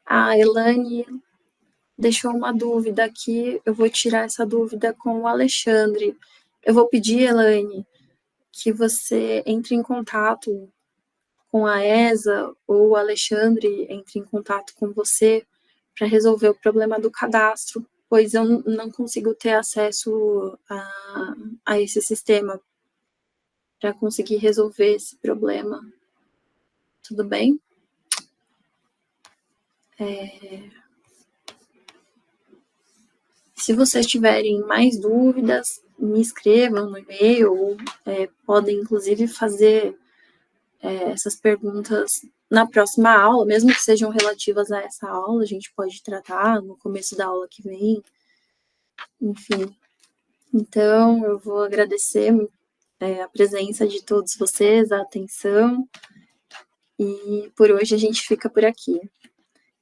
A Elaine deixou uma dúvida aqui, eu vou tirar essa dúvida com o Alexandre. Eu vou pedir, Elaine, que você entre em contato com a ESA ou o Alexandre entre em contato com você para resolver o problema do cadastro, pois eu não consigo ter acesso a esse sistema para conseguir resolver esse problema. Tudo bem? Se vocês tiverem mais dúvidas, me escrevam no e-mail, ou podem, inclusive, fazer essas perguntas na próxima aula, mesmo que sejam relativas a essa aula, a gente pode tratar no começo da aula que vem, enfim. Então, eu vou agradecer a presença de todos vocês, a atenção, e por hoje a gente fica por aqui.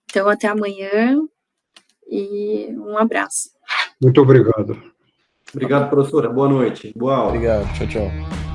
Então, até amanhã, e um abraço. Muito obrigado. Obrigado, professora. Boa noite. Boa aula. Obrigado. Tchau, tchau.